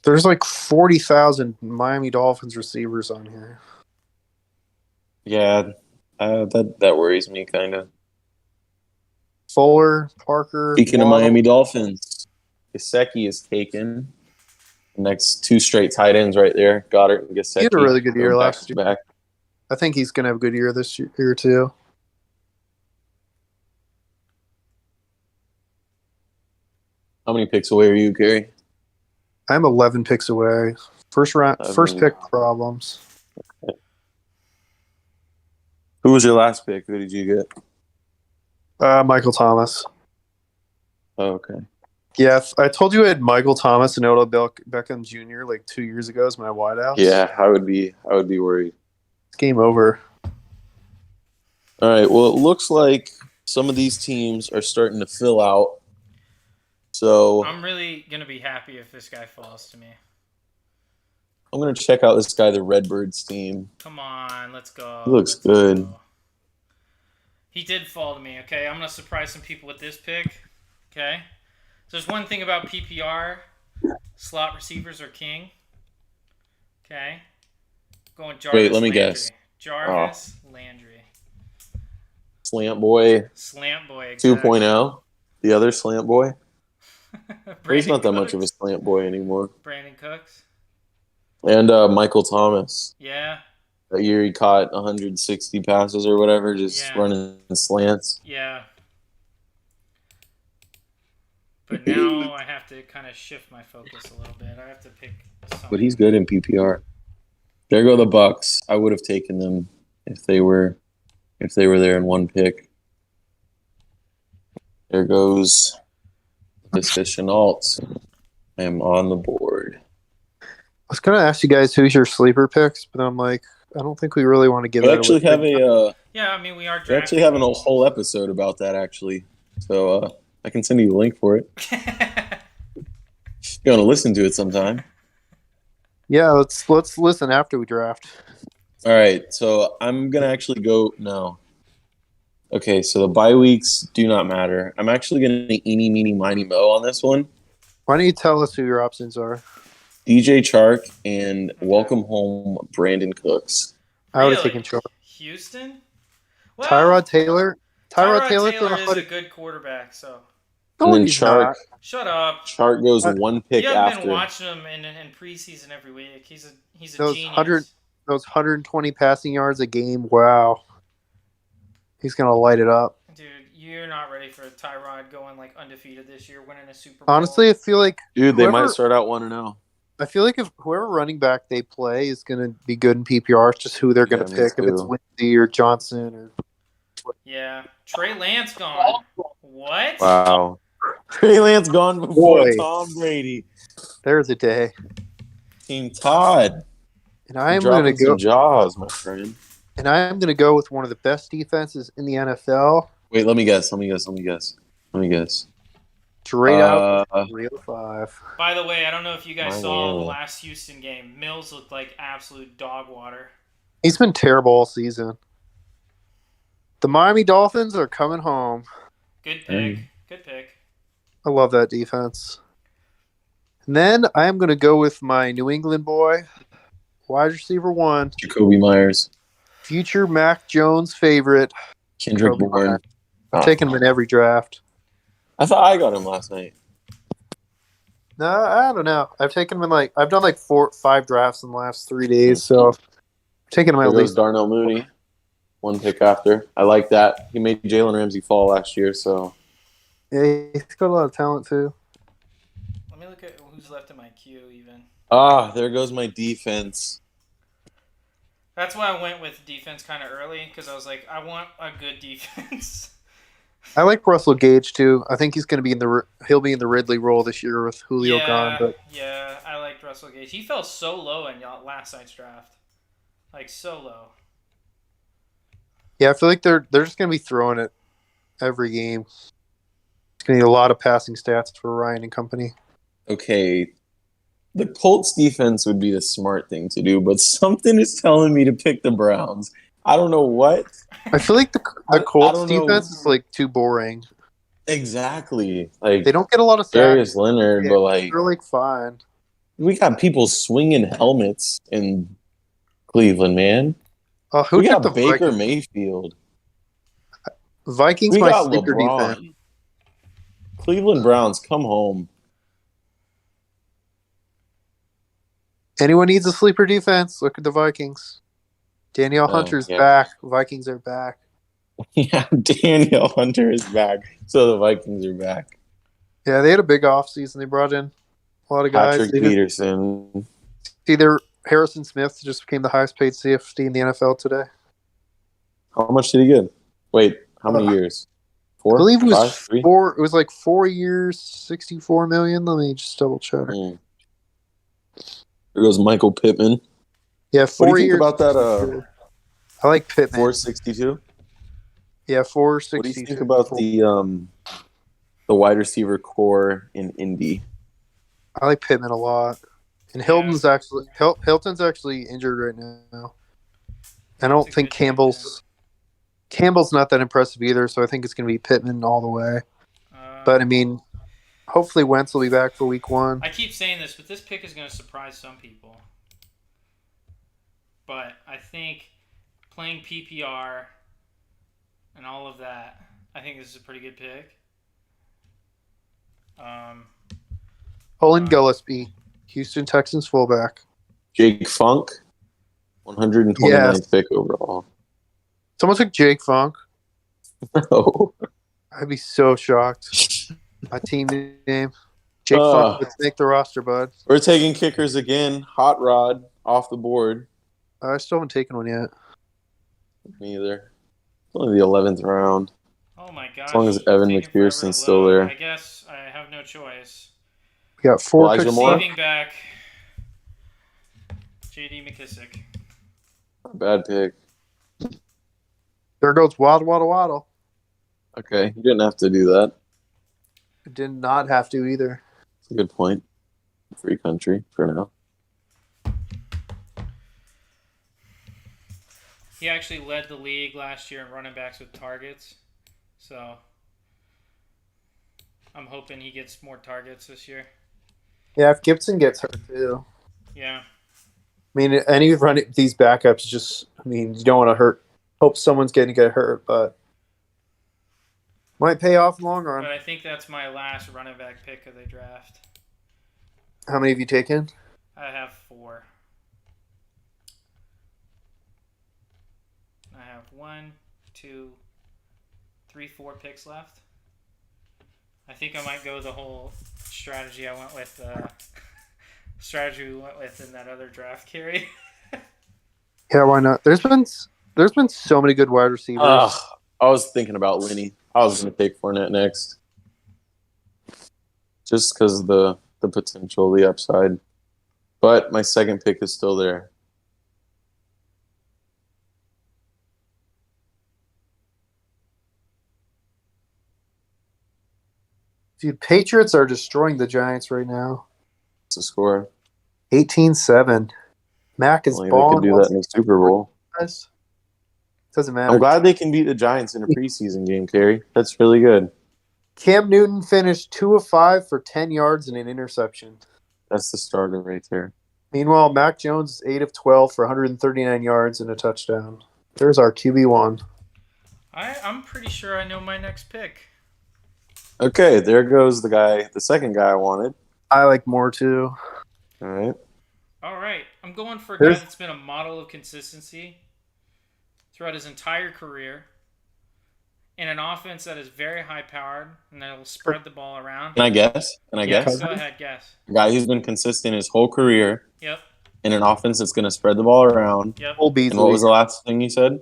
There's like 40,000 Miami Dolphins receivers on here. yeah, that worries me kind of. Fuller, Parker. Speaking of Waddle. Miami Dolphins, Gesicki is taken. Next two straight tight ends right there. Goddard and Gesicki. He had a really good year Going last back to year. back. I think he's going to have a good year this year too. How many picks away are you, Gary? I'm 11 picks away. First Eleven. pick problems. Who was your last pick? Who did you get? Michael Thomas. Oh, okay. Yeah, I told you I had Michael Thomas and Odell Beckham Jr. like 2 years ago as my wideouts. Yeah, I would be worried. It's game over. All right. Well, it looks like some of these teams are starting to fill out. So I'm really gonna be happy if this guy falls to me. I'm gonna check out this guy, the Redbirds team. Come on, let's go. He looks Let's good. go. He did fall to me. Okay, I'm gonna surprise some people with this pick. Okay, so there's one thing about PPR. Slot receivers are king. Okay. Going Jarvis. Wait, let me Landry. guess. Jarvis Landry. Slant Boy Slant boy. Exactly. 2.0. The other Slant Boy. He's Brandon not that Cooks. much of a Slant Boy anymore. Brandon Cooks. And Michael Thomas. Yeah. That year he caught 160 passes or whatever, just running slants. Yeah. But now I have to kind of shift my focus a little bit. I have to pick something. But he's good in PPR. There go the Bucks. I would have taken them if they were there in one pick. There goes Mr. Chenault. I am on the board. I was going to ask you guys who's your sleeper picks, but I'm like, I don't think we really want to give We that actually away. have a Yeah, I mean, we are we drafting. actually have a whole episode about that actually. So I can send you the link for it. You want to listen to it sometime. Yeah, let's listen after we draft. All right, so I'm gonna actually go no. Okay, so the bye weeks do not matter. I'm actually gonna eeny meeny miny mo on this one. Why don't you tell us who your options are? DJ Chark and welcome home Brandon Cooks. I would have Really? taken Chark. Houston? Well, Tyrod Taylor. Tyrod Taylor is a good quarterback, so No, And then he's Chark not. shut up. Chark goes one pick You haven't been after. watching him in preseason every week. He's a Those genius. Those 120 passing yards a game. Wow. He's gonna light it up. Dude, you're not ready for Tyrod going like undefeated this year, winning a Super Bowl. Honestly, I feel like Dude, they might whoever- start out 1-0. I feel like if whoever running back they play is gonna be good in PPR, it's just who they're gonna Yeah, me pick. If it's too. Lindsey or Johnson or Yeah, Trey Lance gone. What? Wow. Trey Lance gone before Boy. Tom Brady. there's a day. Team Todd. And I am gonna Dropping some go jaws, my friend. and I am gonna go with one of the best defenses in the NFL. Wait, let me guess. Straight out 305. By the way, I don't know if you guys saw the Miami. last Houston game. Mills looked like absolute dog water. He's been terrible all season. The Miami Dolphins are coming home. Good pick. Hey. Good pick. I love that defense. And then I am going to go with my New England boy, wide receiver 1, Jacoby Myers. future Mac Jones favorite. Kendrick Jacoby Bourne. Myers. I'm taking him in every draft. I thought I got him last night. No, I don't know. I've done like 4-5 drafts in the last 3 days, so I'm taking him There at goes least. Darnell Mooney. One pick after. I like that. He made Jalen Ramsey fall last year, so Yeah, he's got a lot of talent too. Let me look at who's left in my queue even. there goes my defense. That's why I went with defense kind of early because I was like, I want a good defense. I like Russell Gage too. I think he's going to be he'll be in the Ridley role this year with Julio gone. But yeah, I liked Russell Gage. He fell so low in y'all last night's draft, like so low. yeah, I feel like they're just going to be throwing it every game. It's going to need a lot of passing stats for Ryan and company. Okay. The Colts defense would be the smart thing to do, but something is telling me to pick the Browns. I don't know what. I feel like the I Colts don't know. defense is like too boring. Exactly. Like They don't get a lot of Darius sacks. Leonard, Yeah, but like They're like fine. we got people swinging helmets in Cleveland, man. Who We took got the Baker Vikings? Mayfield. Vikings? We My got sleeper LeBron. defense. Cleveland Browns, come home. Anyone needs a sleeper defense? Look at the Vikings. Danielle Hunter's yeah. back. Vikings are back. Yeah, Daniel Hunter is back. So the Vikings are back. Yeah, they had a big offseason. They brought in a lot of guys. Patrick Peterson. Either Harrison Smith just became the highest paid CFD in the NFL today. How much did he get? Wait, how many years? 4? I believe it was 5? 3? 4. It was like 4 years, $64 million. Let me just double check. Mm. There goes Michael Pittman. Yeah, What 4 do you think years. about that? I like Pittman. 462. Yeah, 460. What do you think about the wide receiver core in Indy? I like Pittman a lot. And Hilton's actually injured right now. I don't That's a think good pick, Campbell's not that impressive either, so I think it's going to be Pittman all the way. But I mean, Hopefully Wentz will be back for week 1. I keep saying this, but this pick is going to surprise some people. But I think playing PPR and all of that, I think this is a pretty good pick. Olin Gillespie, Houston Texans fullback. Jake Funk, 129th Yes. pick overall. Someone took Jake Funk. No. I'd be so shocked. My team name. Jake Funk would make the roster, bud. We're taking kickers again. Hot Rod off the board. I still haven't taken one yet. Me either. It's only the 11th round. Oh my gosh. As long as Evan Taking forever McPherson's to still load. there. I guess I have no choice. We got 4 Elijah picks Moore? left. Receiving back, J.D. McKissick. Bad pick. There goes Waddle, Waddle, Waddle. Okay, you didn't have to do that. Did not have to either. That's a good point. Free country for now. He actually led the league last year in running backs with targets. So I'm hoping he gets more targets this year. Yeah, if Gibson gets hurt too. Yeah. I mean, any run these backups just. I mean, you don't want to hurt. Hope someone's going to get hurt, but might pay off in the long run. But I think that's my last running back pick of the draft. How many have you taken? I have 4. I have 1, 2, 3, 4 picks left. I think I might go the whole strategy I went with. Strategy we went with in that other draft carry. Yeah, why not? There's been so many good wide receivers. I was thinking about Lenny. I was going to take Fournette next. Just because of the potential, the upside. But my second pick is still there. Dude, Patriots are destroying the Giants right now. What's the score? 18-7. Mac is Only they balling. could do that in the Super Bowl. Doesn't matter. I'm glad they can beat the Giants in a preseason game, Kerry. That's really good. Cam Newton finished 2 of 5 for 10 yards and an interception. That's the starter right there. Meanwhile, Mac Jones is 8 of 12 for 139 yards and a touchdown. There's our QB1. I'm pretty sure I know my next pick. Okay, there goes the second guy I wanted. I like Moore too. All right. All right. I'm going for a guy that's been a model of consistency throughout his entire career in an offense that is very high-powered and that will spread the ball around. Can I guess? Yes, go ahead, guess. A guy who's been consistent his whole career Yep. in an offense that's going to spread the ball around. Yep. Cole And Beasley. what was the last thing you said?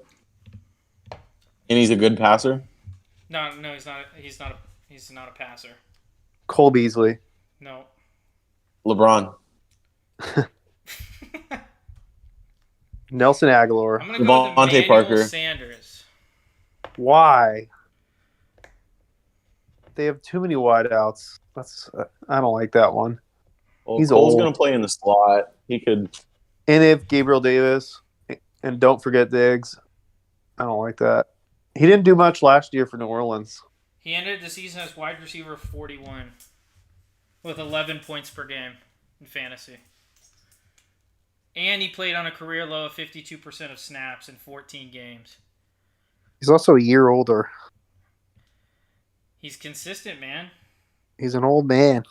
And he's a good passer? No, he's not a passer. Cole Beasley. No. LeBron. Nelson Aguilar. I'm going to go with Devontae Emmanuel Parker. Sanders. Why? They have too many wideouts. I don't like that one. Well, He's Cole's old. going to play in the slot. He could. And if Gabriel Davis, and don't forget Diggs. I don't like that. He didn't do much last year for New Orleans. He ended the season as wide receiver 41 with 11 points per game in fantasy. And he played on a career low of 52% of snaps in 14 games. He's also a year older. He's consistent, man. He's an old man.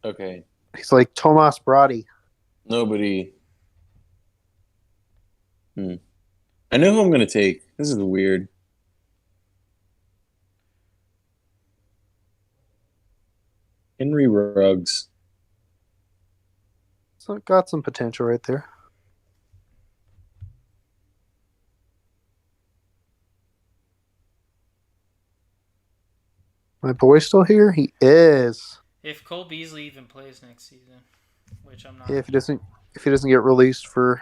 Okay. He's like Tomas Brady. Nobody. I know who I'm going to take. This is weird. Henry Ruggs. So got some potential right there. My boy still here? He is. If Cole Beasley even plays next season, which I'm not. Yeah, if he doesn't get released for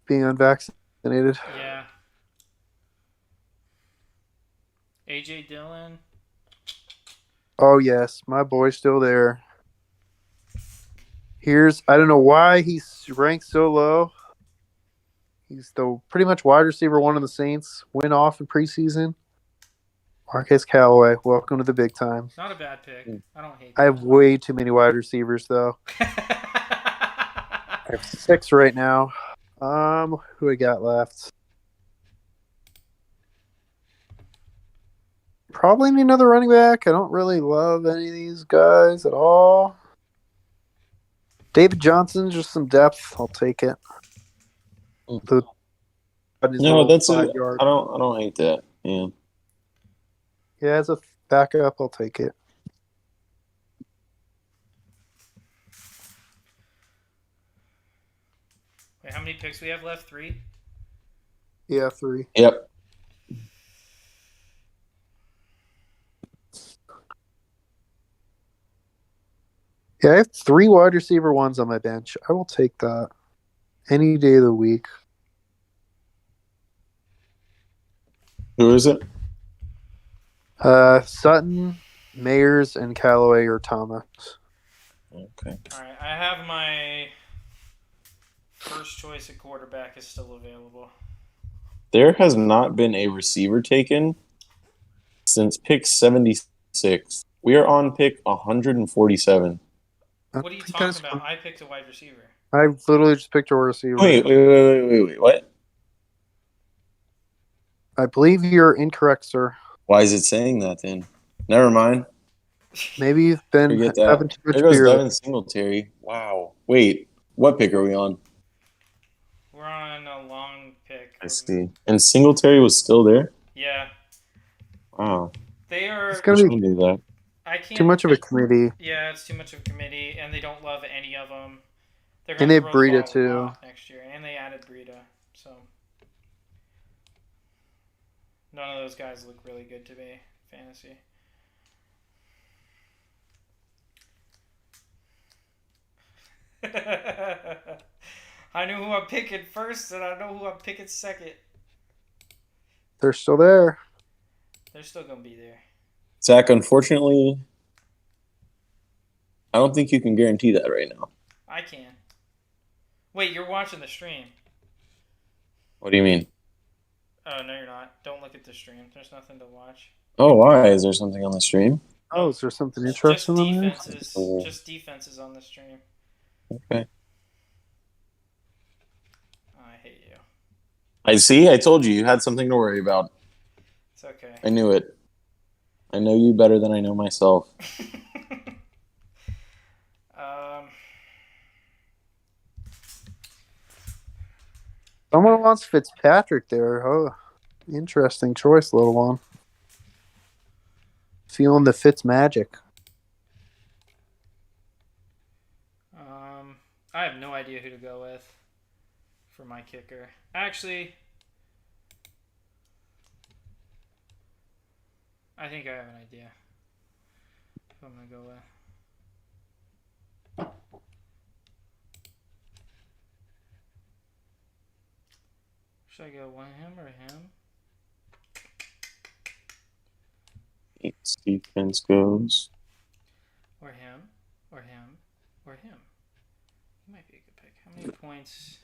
being unvaccinated. Yeah. AJ Dillon. Oh yes, my boy's still there. I don't know why he's ranked so low. He's the pretty much wide receiver one of the Saints. Went off in preseason. Marquez Callaway, welcome to the big time. Not a bad pick. I don't hate I have way too many wide receivers, though. that. I have 6 right now. Who I got left? Probably need another running back. I don't really love any of these guys at all. David Johnson, just some depth. I'll take it. No, that's it. I don't hate that. Yeah. Yeah, as a backup, I'll take it. Wait, how many picks we have left? 3? Yeah, 3. Yep. Yeah, I have 3 wide receiver ones on my bench. I will take that any day of the week. Who is it? Sutton, Mayers, and Callaway or Thomas. Okay. All right, I have my first choice at quarterback is still available. There has not been a receiver taken since pick 76. We are on pick 147. What are you talking about? I picked a wide receiver. I literally just picked a receiver. Wait. What? I believe you're incorrect, sir. Why is it saying that then? Never mind. Maybe you've been Forget that. having too much There goes beer. Devin Singletary. Wow. Wait. What pick are we on? We're on a long pick. I see. And Singletary was still there? Yeah. Wow. They are. It's gonna be do that. I can't. too much of a committee. Yeah, it's too much of a committee, and they don't love any of them. They're And gonna they throw the Breida ball a too. lot next year, and they added Breida, so none of those guys look really good to me. Fantasy. I know who I'm picking first, and I know who I'm picking second. They're still there. They're still gonna be there. Zach, unfortunately, I don't think you can guarantee that right now. I can. Wait, you're watching the stream. What do you mean? Oh, no, you're not. Don't look at the stream. There's nothing to watch. Oh, why? Is there something on the stream? Oh, is there something Just interesting on there? defenses. Just defenses on the stream. Okay. Oh, I hate you. I see. I told you you had something to worry about. It's okay. I knew it. I know you better than I know myself. Someone wants Fitzpatrick there. Oh, interesting choice, little one. Feeling the Fitz magic. I have no idea who to go with for my kicker. Actually, I think I have an idea who I'm going to go with. Should I go with him or him? Each defense goes. Or him? Or him? Or him? He might be a good pick. How many points?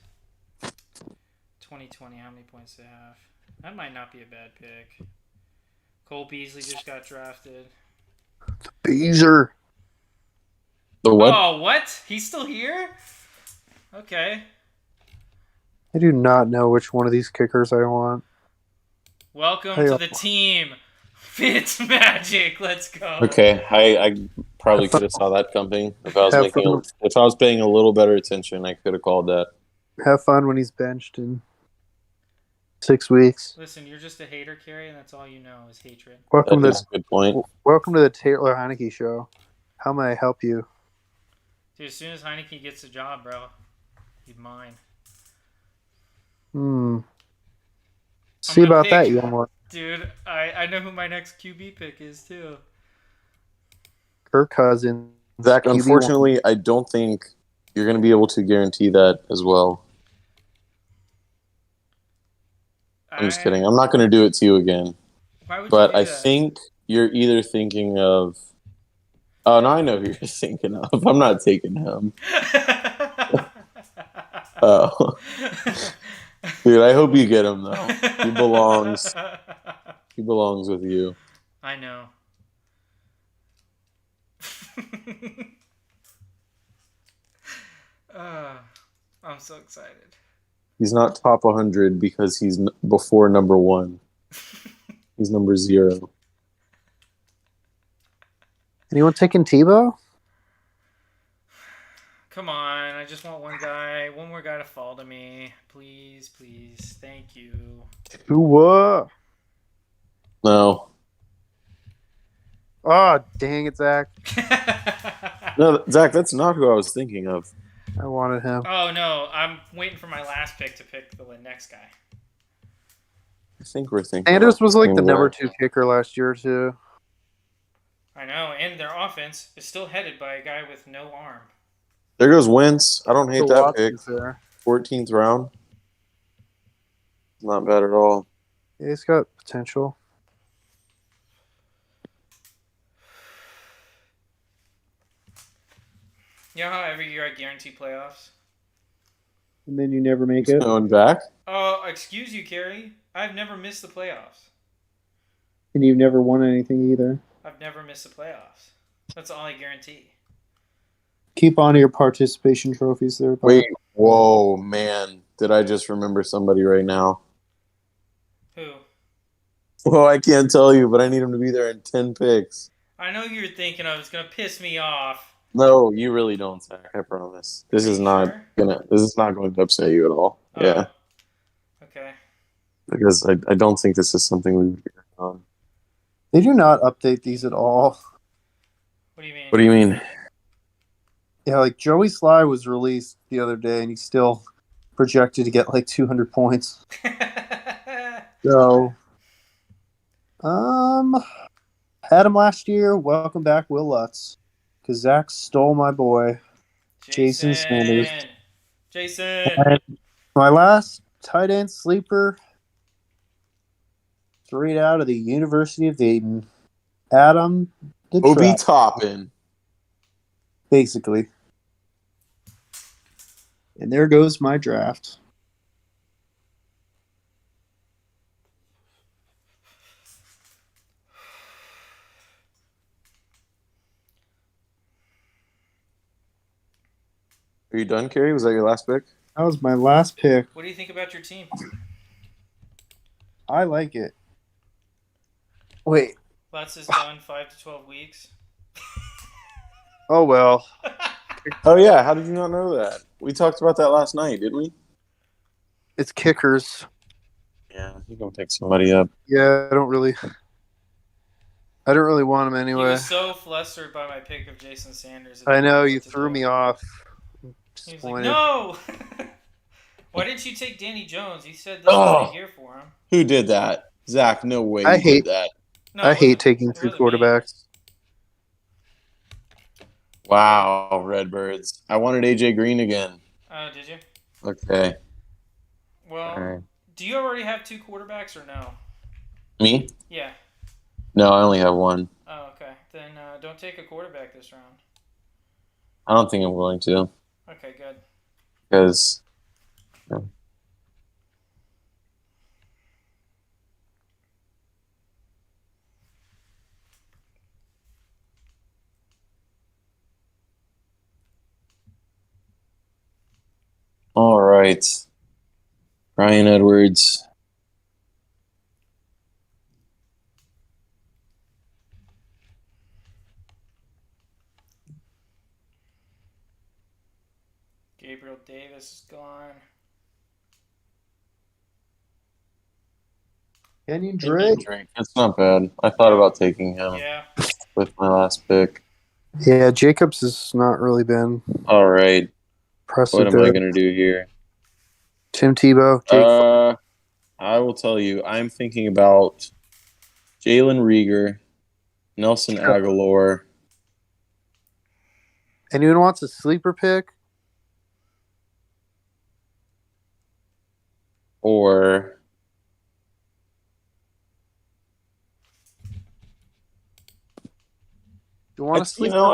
2020, how many points do they have? That might not be a bad pick. Cole Beasley just got drafted. Beezer. The what? Oh, what? He's still here? Okay. I do not know which one of these kickers I want. Welcome Hey, to the team. Fitzmagic. Let's go. Okay, I probably could have saw that coming. If I was paying a little better attention, I could have called that. Have fun when he's benched in 6 weeks. Listen, you're just a hater, Carrie, and that's all you know is hatred. Welcome That's a good point. to the Taylor Heineke show. How may I help you? Dude, as soon as Heineke gets a job, bro, he's mine. See gonna about that, pick- young one. Dude, I know who my next QB pick is, too. Kirk Cousins. Zach, QB1. unfortunately, I don't think you're going to be able to guarantee that as well. I'm just kidding. I'm not going to do it to you again. Why would But you do I that? think you're either thinking of... Oh, no, I know who you're thinking of. I'm not taking him. Oh. Dude, I hope you get him, though. He belongs with you. I know. uh, I'm so excited. He's not top 100 because he's before number 1. He's number 0. Anyone taking Tebow? Come on, I just want one more guy to fall to me. Please, please. Thank you. Tua. No. Oh, dang it, Zach. No, Zach, that's not who I was thinking of. I wanted him. Oh, no. I'm waiting for my last pick to pick the next guy. I think we're thinking. Sanders was like the same number guy. 2 kicker last year, too. I know, and their offense is still headed by a guy with no arm. There goes Wentz. I don't hate So that pick. Watson's there. 14th round. Not bad at all. Yeah, he's got potential. You know how every year I guarantee playoffs? And then you never make it. Going back. Oh, excuse you, Kerry. I've never missed the playoffs. And you've never won anything either. I've never missed the playoffs. That's all I guarantee. Keep on to your participation trophies there. Bob. Wait. Whoa, man. Did I just remember somebody right now? Who? Well, I can't tell you, but I need him to be there in 10 picks. I know you're thinking of it's gonna piss me off. No, you really don't, Zach. I promise. This is not Sure? This is not going to upset you at all. Oh, Yeah, Okay. because I don't think this is something we would be on. They do not update these at all. What do you mean? What do you mean? Yeah, like Joey Sly was released the other day, and he's still projected to get like 200 points. So, had him last year. Welcome back, Will Lutz, because Zach stole my boy. Jason Sanders. Jason. And my last tight end sleeper, straight out of the University of Dayton, Adam the Obi Trap, Toppin. basically. And there goes my draft. Are you done, Kerry? Was that your last pick? That was my last pick. What do you think about your team? I like it. Wait. Lutz is done 5 to 12 weeks. Oh, well. Oh yeah, how did you not know that? We talked about that last night, didn't we? It's kickers. Yeah, you're gonna pick somebody up. Yeah, I don't really want him He anyway. was so flustered by my pick of Jason Sanders. I know, you threw me off. He was like, Disappointed. no! Why didn't you take Danny Jones? You said this was the year for him. Who did that? Zach, no way I you hate- did that. No, I it hate wasn't- taking it 2 wasn't me. quarterbacks. Wow, Redbirds. I wanted AJ Green again. Oh, did you? Okay. Well, All right. do you already have 2 quarterbacks or no? Me? Yeah. No, I only have one. Oh, okay. Then don't take a quarterback this round. I don't think I'm going to Okay, good. because all right. Ryan Edwards. Gabriel Davis is gone. Kenyon Drake. Drake. That's not bad. I thought about taking him Yeah. with my last pick. Yeah, Jacobs has not really been All right. impressive What am there. I going to do here? Tim Tebow. Jake. I will tell you. I'm thinking about Jalen Rieger, Nelson Aguilar. Anyone wants a sleeper pick? Or You want a you sleeper? know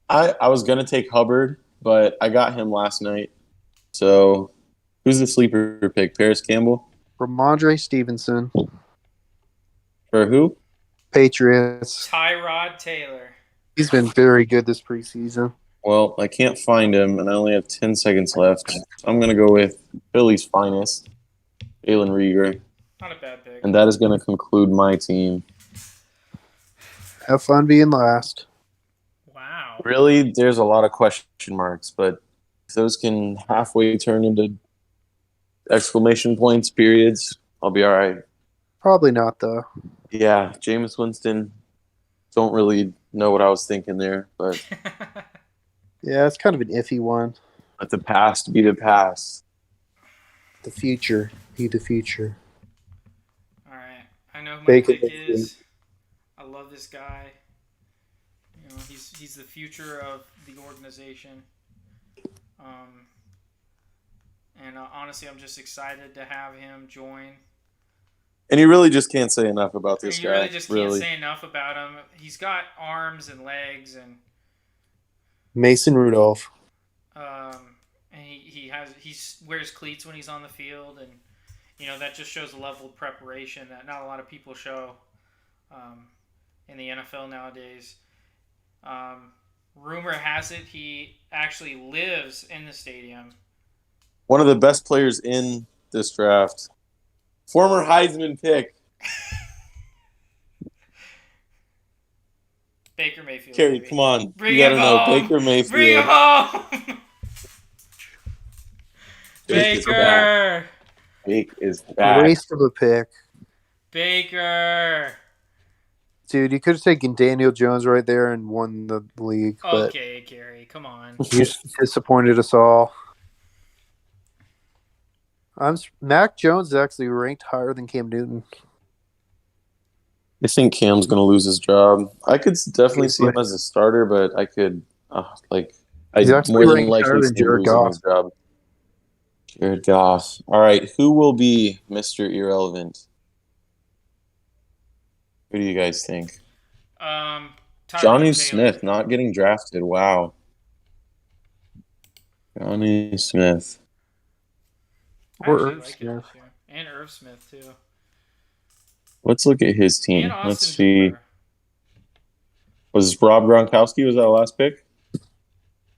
what? I was gonna take Hubbard, but I got him last night. So who's the sleeper pick? Paris Campbell Ramondre Stevenson. for who? Patriots. Tyrod Taylor. He's been very good this preseason. Well, I can't find him, and I only have 10 seconds left. So I'm going to go with Philly's finest, Jalen Reagor. Not a bad pick. And that is going to conclude my team. Have fun being last. Wow. Really, there's a lot of question marks, but if those can halfway turn into exclamation points, periods, I'll be all right. Probably not, though. Yeah, Jameis Winston, don't really know what I was thinking there, but Yeah, it's kind of an iffy one. let the past be the past. The future. Be the future. All right. I know who my Baker pick Mayfield. is. I love this guy. You know, he's the future of the organization. And honestly, I'm just excited to have him join. And you really just can't say enough about this You guy. really just can't say enough about him. He's got arms and legs, and Mason Rudolph. he wears cleats when he's on the field, and you know that just shows a level of preparation that not a lot of people show in the NFL nowadays. Rumor has it he actually lives in the stadium. One of the best players in this draft. Former Heisman pick. Baker Mayfield. Carrie, baby. come on. Bring you got to him know. home. Baker Mayfield. Bring him home. Baker's Baker. Bake is back. Waste of a pick. Baker. Dude, you could have taken Daniel Jones right there and won the league, but Okay, Gary, come on. you disappointed us all. Mac Jones is actually ranked higher than Cam Newton. I think Cam's going to lose his job. I could definitely see him as a starter, but I could, He's actually more than ranked likely higher see than him Jared losing Goff. his job. Jared Goff. All right, who will be Mr. Irrelevant? Who do you guys think? Tyrod Johnny Taylor. Smith not getting drafted. Wow. Johnny Smith. I Or actually Irv like it Smith. this year. And Irv Smith, too. Let's look at his team. And Austin Let's see. Hooper. Was Rob Gronkowski? Was that the last pick?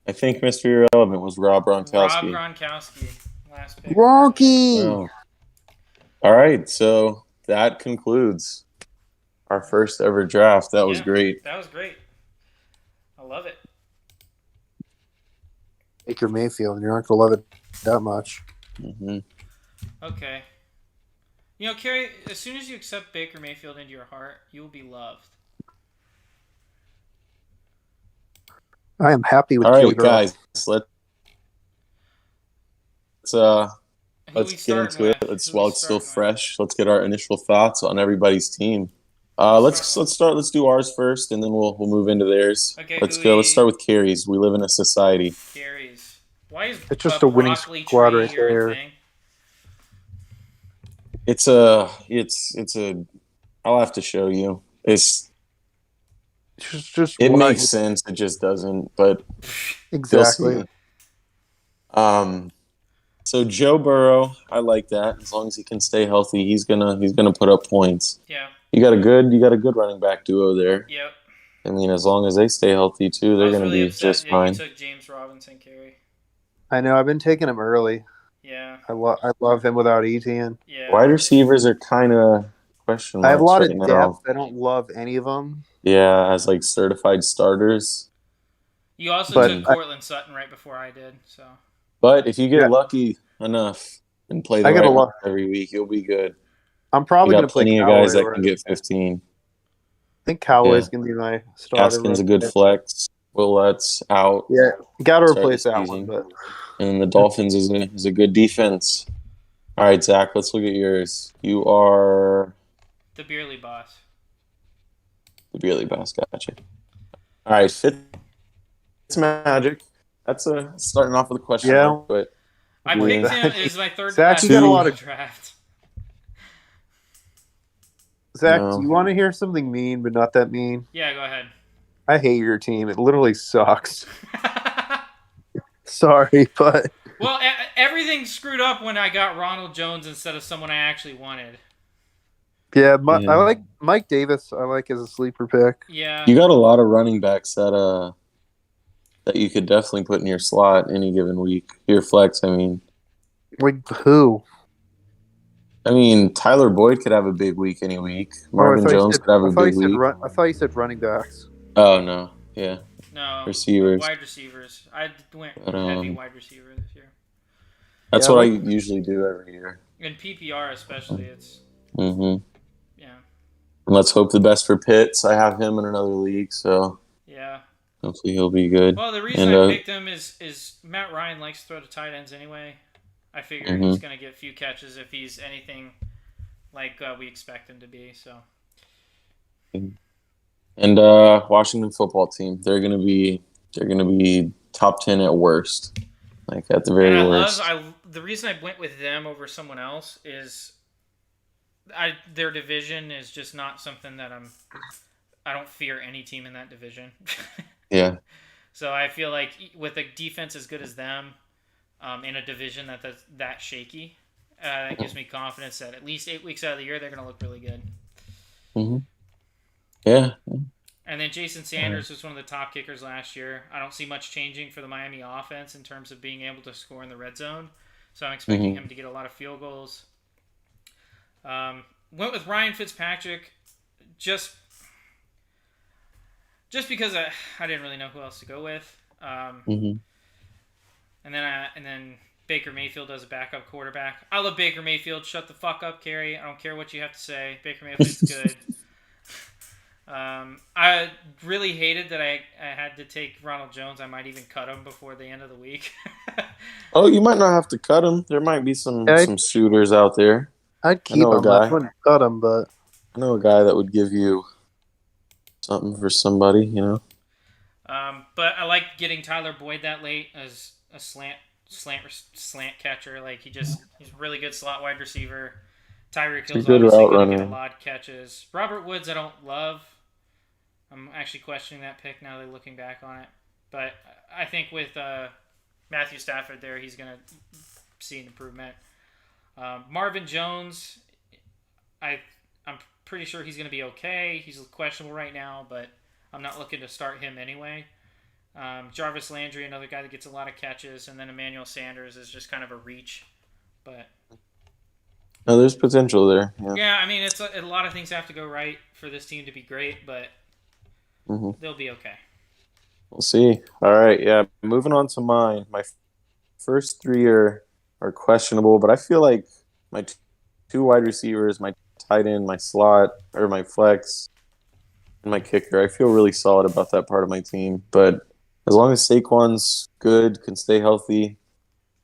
I think Mr. Irrelevant was Rob Gronkowski. Rob Gronkowski. Last pick. Gronky! Wow. All right, so that concludes our first ever draft. That was Yeah. great. That was great. I love it. Baker Mayfield. You're not going to love it that much. Hmm. Okay. You know, Kerry, as soon as you accept Baker Mayfield into your heart, you will be loved. I am happy with All right, Joe guys, let's Who we get starting into it. with? Who we While it's still starting with? fresh, let's get our initial thoughts on everybody's team. Let's start. Let's do ours first, and then we'll move into theirs. Okay, Let's who go. we- Let's start with Carrie's. We live in a society. Gary's. Why is It's just a winning broccoli squad tree right your there. thing? It's a. I'll have to show you. Just It one. makes sense. It just doesn't. But Exactly. you'll see. So Joe Burrow, I like that. As long as he can stay healthy, he's gonna put up points. Yeah. You got a good running back duo there. Yep. I mean, as long as they stay healthy too, I they're was gonna really be upset just that fine. You took James Robinson, Kerry. I know. I've been taking him early. Yeah. I love him without Etienne. Yeah. Wide receivers are kind of question marks I have a lot right of now. depth. I don't love any of them. Yeah, as like certified starters. You also But took Cortland Sutton right before I did, so. But if you get Yeah. lucky enough and play the I got right a one lot. every week, you'll be good. I'm You probably going got to play plenty of Callaway. guys that right? can get 15. I think Callaway's going to be my starter. Gaskin's a right good there. flex. Willett's out. Yeah, got to Start replace the that season. one. But And the Dolphins is a good defense. All right, Zach, let's look at yours. You are The Beerly boss. the Beerly Boss. Gotcha. All right, Fitz Magic. That's starting off with a question Yeah. mark, but I Yeah. picked him. It was my third Zach, last you got a lot of- draft. Zach, No. do you want to hear something mean, but not that mean? Yeah, go ahead. I hate your team. It literally sucks. Sorry, but Well, everything screwed up when I got Ronald Jones instead of someone I actually wanted. Yeah, Yeah. I like Mike Davis. I like as a sleeper pick. Yeah. You got a lot of running backs that you could definitely put in your slot any given week. Your flex, I mean. Like who? Tyler Boyd could have a big week any week. Oh, Marvin Jones could have a big week. I thought you said running backs. Oh no, yeah, No. receivers. Wide receivers. I went But, heavy wide receiver this year. That's Yeah, what I like- usually do every year. In PPR especially, it's And yeah. let's hope the best for Pitts. I have him in another league, so Yeah. hopefully he'll be good. Well, the reason And, I picked him is Matt Ryan likes to throw to tight ends anyway. I figure he's going to get a few catches if he's anything like we expect him to be. So. And Washington football team, they're gonna be top 10 at worst, like at the very And worst. the reason I went with them over someone else is their division is just not something that I don't fear any team in that division. Yeah, So I feel like with a defense as good as them, in a division that's that shaky, that gives me confidence that at least 8 weeks out of the year they're going to look really good. yeah. And then Jason Sanders was one of the top kickers last year. I don't see much changing for the Miami offense in terms of being able to score in the red zone. So I'm expecting him to get a lot of field goals. Went with Ryan Fitzpatrick just because I didn't really know who else to go with. And then Baker Mayfield as a backup quarterback. I love Baker Mayfield. Shut the fuck up, Carrie. I don't care what you have to say. Baker Mayfield's good. I really hated that I had to take Ronald Jones. I might even cut him before the end of the week. Oh, you might not have to cut him. There might be some shooters out there. I'd keep know a him. guy. I wouldn't cut him, but I know a guy that would give you something for somebody, you know. But I like getting Tyler Boyd that late as a slant catcher. Like he's a really good slot wide receiver. Tyreek Hill's good obviously route going to get runner. a lot of catches. Robert Woods I don't love. I'm actually questioning that pick now that looking back on it. But I think with Matthew Stafford there, he's going to see an improvement. Marvin Jones, I'm pretty sure he's going to be okay. He's questionable right now, but I'm not looking to start him anyway. Jarvis Landry, another guy that gets a lot of catches, and then Emmanuel Sanders is just kind of a reach. But No, there's potential there. Yeah. yeah, I mean, it's a lot of things have to go right for this team to be great, but they'll be okay. We'll see. All right, yeah. Moving on to mine. My first three are questionable, but I feel like my two wide receivers, my tight end, my slot, or my flex, and my kicker, I feel really solid about that part of my team. But as long as Saquon's good, can stay healthy,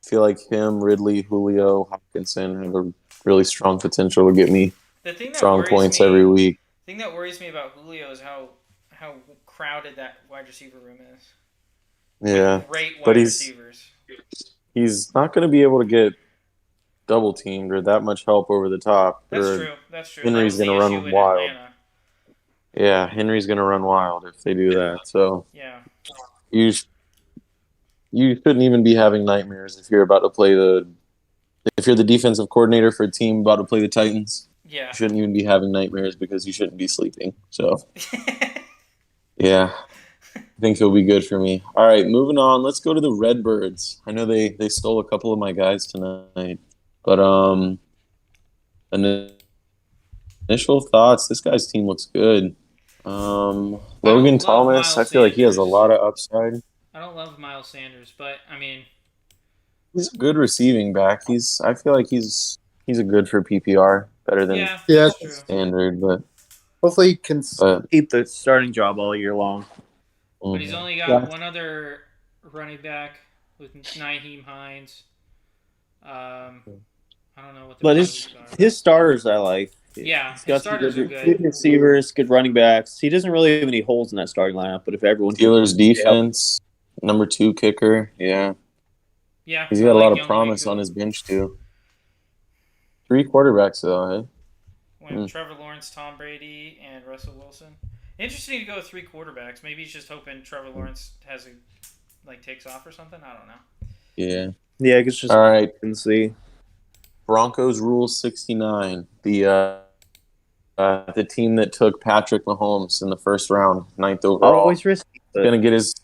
I feel like him, Ridley, Julio, Hopkinson have a really strong potential to get me The thing that strong worries points me, every week. The thing that worries me about Julio is how crowded that wide receiver room is. Yeah, With great wide but receivers. he's not going to be able to get double teamed or that much help over the top. That's or true. That's true. Henry's That was the gonna run issue in wild. Atlanta. Yeah, Henry's going to run wild if they do that. So Yeah. you shouldn't even be having nightmares if you're about to play if you're the defensive coordinator for a team about to play the Titans. Yeah. You shouldn't even be having nightmares because you shouldn't be sleeping. So yeah, I think he'll be good for me. All right, moving on. Let's go to the Redbirds. I know they stole a couple of my guys tonight, but initial thoughts. This guy's team looks good. Logan love Thomas. Miles I feel like he has a Sanders. lot of upside. I don't love Miles Sanders, but I mean, He's a good receiving back. I feel like he's a good for PPR, better than yeah, Yeah. that's true. standard, but hopefully he can Keep the starting job all year long. But he's only got one other running back with Nyheim Hines. I don't know what the But others are. his starters I like. Yeah, He's his got some starters are good good. receivers, good running backs. He doesn't really have any holes in that starting lineup, but if everyone Steelers defense, number 2 kicker. Yeah, Yeah, he's I got a like lot of Young promise Mayfield. on his bench too. 3 quarterbacks though. When Trevor Lawrence, Tom Brady, and Russell Wilson. Interesting to go with 3 quarterbacks. Maybe he's just hoping Trevor Lawrence takes off or something. I don't know. Yeah. yeah, it's just All right. can see. Broncos rule 69. The the team that took Patrick Mahomes in the first round, 9th overall. Always risky. He's gonna get his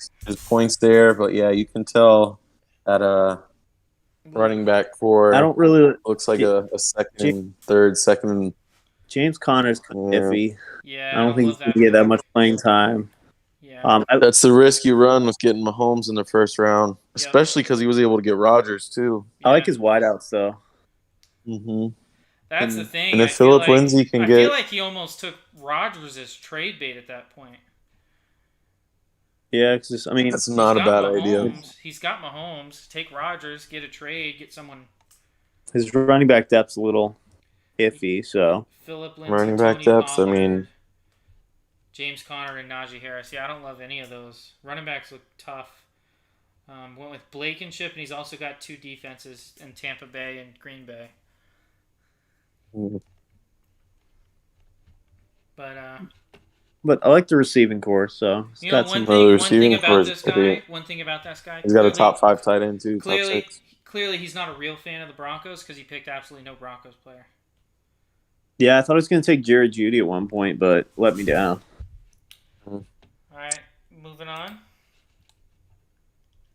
points there, but yeah, you can tell that running back for I don't really. looks like a second and third, second and James Conner's kind of iffy. Yeah, I don't think love he's gonna get that pick. much playing time. Yeah. that's the risk you run with getting Mahomes in the first round, especially because he was able to get Rodgers too. I like his wideouts though. Mm-hmm. That's the thing. And if I feel Philip like, Lindsay can I get, feel like he almost took Rodgers as trade bait at that point. Yeah, because I mean, that's not a He's got bad idea. Mahomes. He's got Mahomes. Take Rodgers, get a trade, get someone. his running back depth's a little iffy. So Philip Lindsay, Running back Tony depth, I Pollard, mean- James Conner and Najee Harris. Yeah, I don't love any of those. Running backs look tough. Went with Blankenship, and he's also got 2 defenses in Tampa Bay and Green Bay. but I like the receiving core. So he's You know, got one some. thing receiving about core is this pretty- guy. One thing about this guy. He's got a clearly- top 5 tight end too, top Clearly, 6. clearly, he's not a real fan of the Broncos because he picked absolutely no Broncos player. Yeah, I thought I was going to take Jared Judy at one point, but let me down. All right, moving on.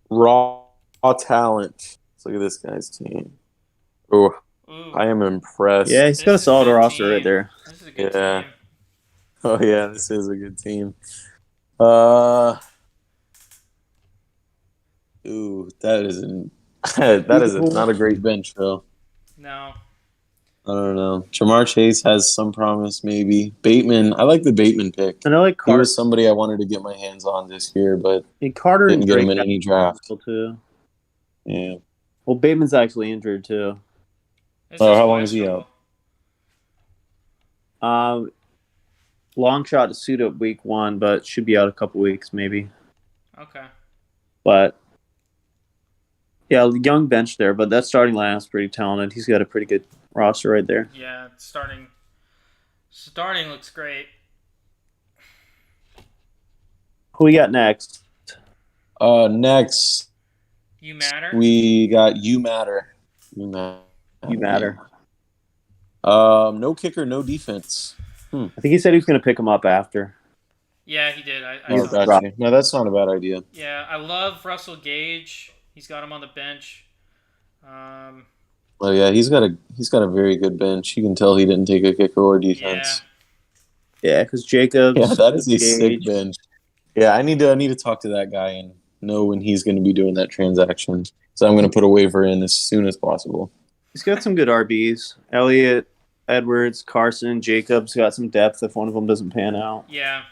Raw talent. Let's look at this guy's team. Oh, Ooh, I am impressed. Yeah, he's This got a is a solid good roster team. right there. this is a good Yeah. team. Oh yeah, this is a good team. Ooh, that is not a great bench, though. No, I don't know. Jamar Chase has some promise, maybe. Bateman, I like the Bateman pick. And I like He Carter. was somebody I wanted to get my hands on this year, but And Carter and didn't get him Drake in any draft. too. Yeah. Well, Bateman's actually injured too. This Oh, is how long is he questionable. Long shot to suit up week 1, but should be out a couple weeks maybe. Okay. But yeah, young bench there, but that starting lineup's pretty talented. He's got a pretty good roster right there. Yeah, starting looks great. Who we got next? Next, You matter. we got You Matter. You Matter. No kicker, no defense. I think he said he was going to pick him up after. Yeah, he did. I Oh, saw that. gotcha. No, that's not a bad idea. Yeah, I love Russell Gage. He's got him on the bench. Well, yeah, he's got a very good bench. You can tell he didn't take a kicker or defense. Yeah, because Jacobs. Yeah, that is a sick Gage. bench. Yeah, I need to talk to that guy and know when he's going to be doing that transaction. So I'm going to put a waiver in as soon as possible. He's got some good RBs. Elliott, Edwards, Carson, Jacobs got some depth if one of them doesn't pan out. Yeah.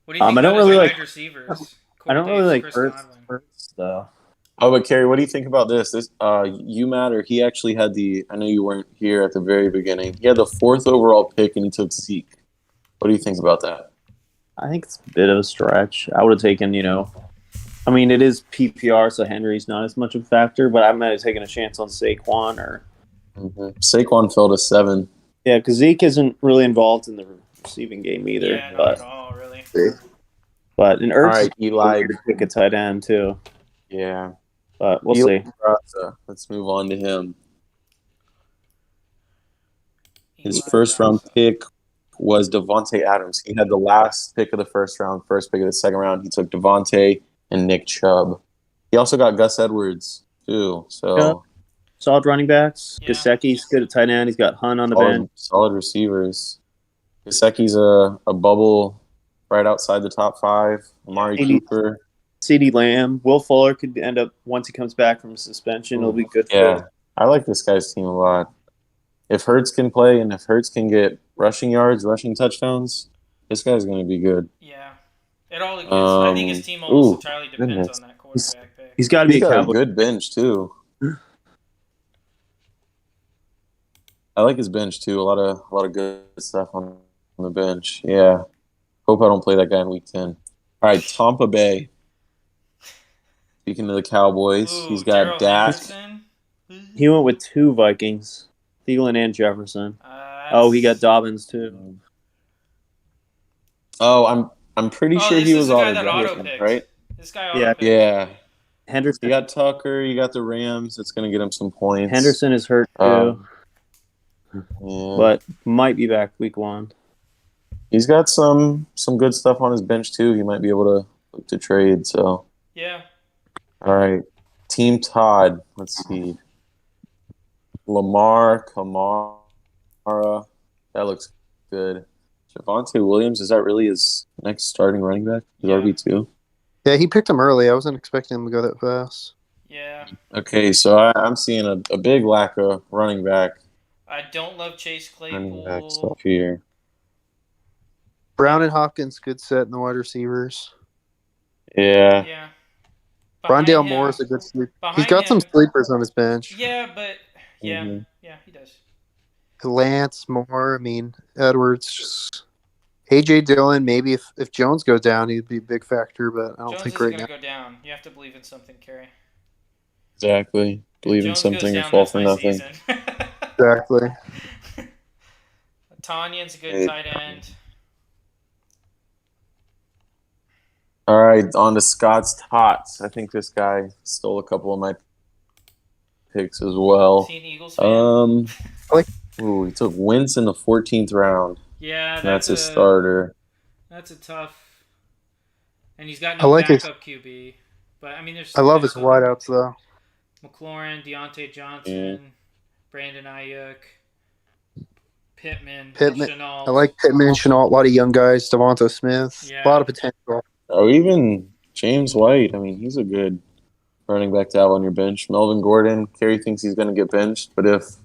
What do you think I don't about his really wide like- receivers? I don't Corey really like Davis, Hurts, Chris Godwin. though. Oh, but Kerry, what do you think about this? You Matter. He actually had I know you weren't here at the very beginning. He had the 4th overall pick, and he took Zeke. What do you think about that? I think it's a bit of a stretch. I would have taken, I mean, it is PPR, so Henry's not as much of a factor, but I might have taken a chance on Saquon or. Saquon fell to 7. Yeah, because Zeke isn't really involved in the receiving game either. Yeah, not but at all, really. in All Ertz, right, Eli. to pick a tight end too. Yeah. But we'll Eli see. Raza. Let's move on to him. His Eli first round Raza. pick was Devontae Adams. He had the last pick of the first round, first pick of the second round. He took Devontae and Nick Chubb. He also got Gus Edwards too. So Yeah. Solid running backs. Yeah. Gesicki's good at tight end. He's got Hunt on the bench. solid receivers. Gesicki's a bubble right outside the top 5. Amari Maybe. Cooper. CeeDee Lamb. Will Fuller could end up, once he comes back from suspension, it'll be good for Yeah, him. I like this guy's team a lot. If Hurts can play and if Hurts can get rushing yards, rushing touchdowns, this guy's going to be good. Yeah. It all against, I think his team almost entirely depends goodness. on that quarterback pick. He's got to be He's a got a Cowboy. good bench too. I like his bench too. A lot of good stuff on the bench. Yeah. Hope I don't play that guy in week 10. All right, Tampa Bay. Speaking of the Cowboys, Ooh, he's got Darrell Dak. Henderson. He went with 2 Vikings, Thielen and Jefferson. He got Dobbins too. Oh, I'm pretty sure this he is was the guy auto that drafted, auto-picked. right? This guy Yeah. auto-picked. Yeah. Henderson. You got Tucker. You got the Rams. That's going to get him some points. Henderson is hurt too. Um, Yeah. but might be back week 1. He's got some good stuff on his bench too. He might be able to look to trade. So, Yeah. all right, Team Todd. Let's see. Lamar, Kamara. That looks good. Javonte Williams, is that really his next starting running back? His Yeah. RB2? Yeah, he picked him early. I wasn't expecting him to go that fast. Yeah. Okay, so I'm seeing a big lack of running back I don't love Chase running back Claypool. stuff here. Brown and Hopkins, good set in the wide receivers. Yeah. Yeah. Rondale Behind him- Moore is a good sleeper. He's behind got some him- sleepers on his bench. Yeah, but yeah, Mhm. yeah, he does. Lance Moore. I mean, Edwards. AJ Dillon. Maybe if Jones goes down, he'd be a big factor. But I don't Jones think isn't right gonna now. go down. You have to believe in something, Kerry. Exactly. Believe in Jones something goes or down, fall that's for my nothing. season. Exactly. Tanyan's a good Hey. tight end. All right, on to Scott's Tots. I think this guy stole a couple of my picks as well. Is he an Eagles fan? Ooh, he took Wentz in the 14th round. Yeah, That's his a starter. That's a tough. And he's got I no like his- backup QB. But I mean, there's. I love there's his wideouts though. McLaurin, Deontay Johnson, Brandon Ayuk, Pittman, Chenault. I like Pittman, Chenault, a lot of young guys. Devonta Smith, Yeah. a lot of potential. Oh, even James White. I mean, he's a good running back to have on your bench. Melvin Gordon. Kerry thinks he's going to get benched, but if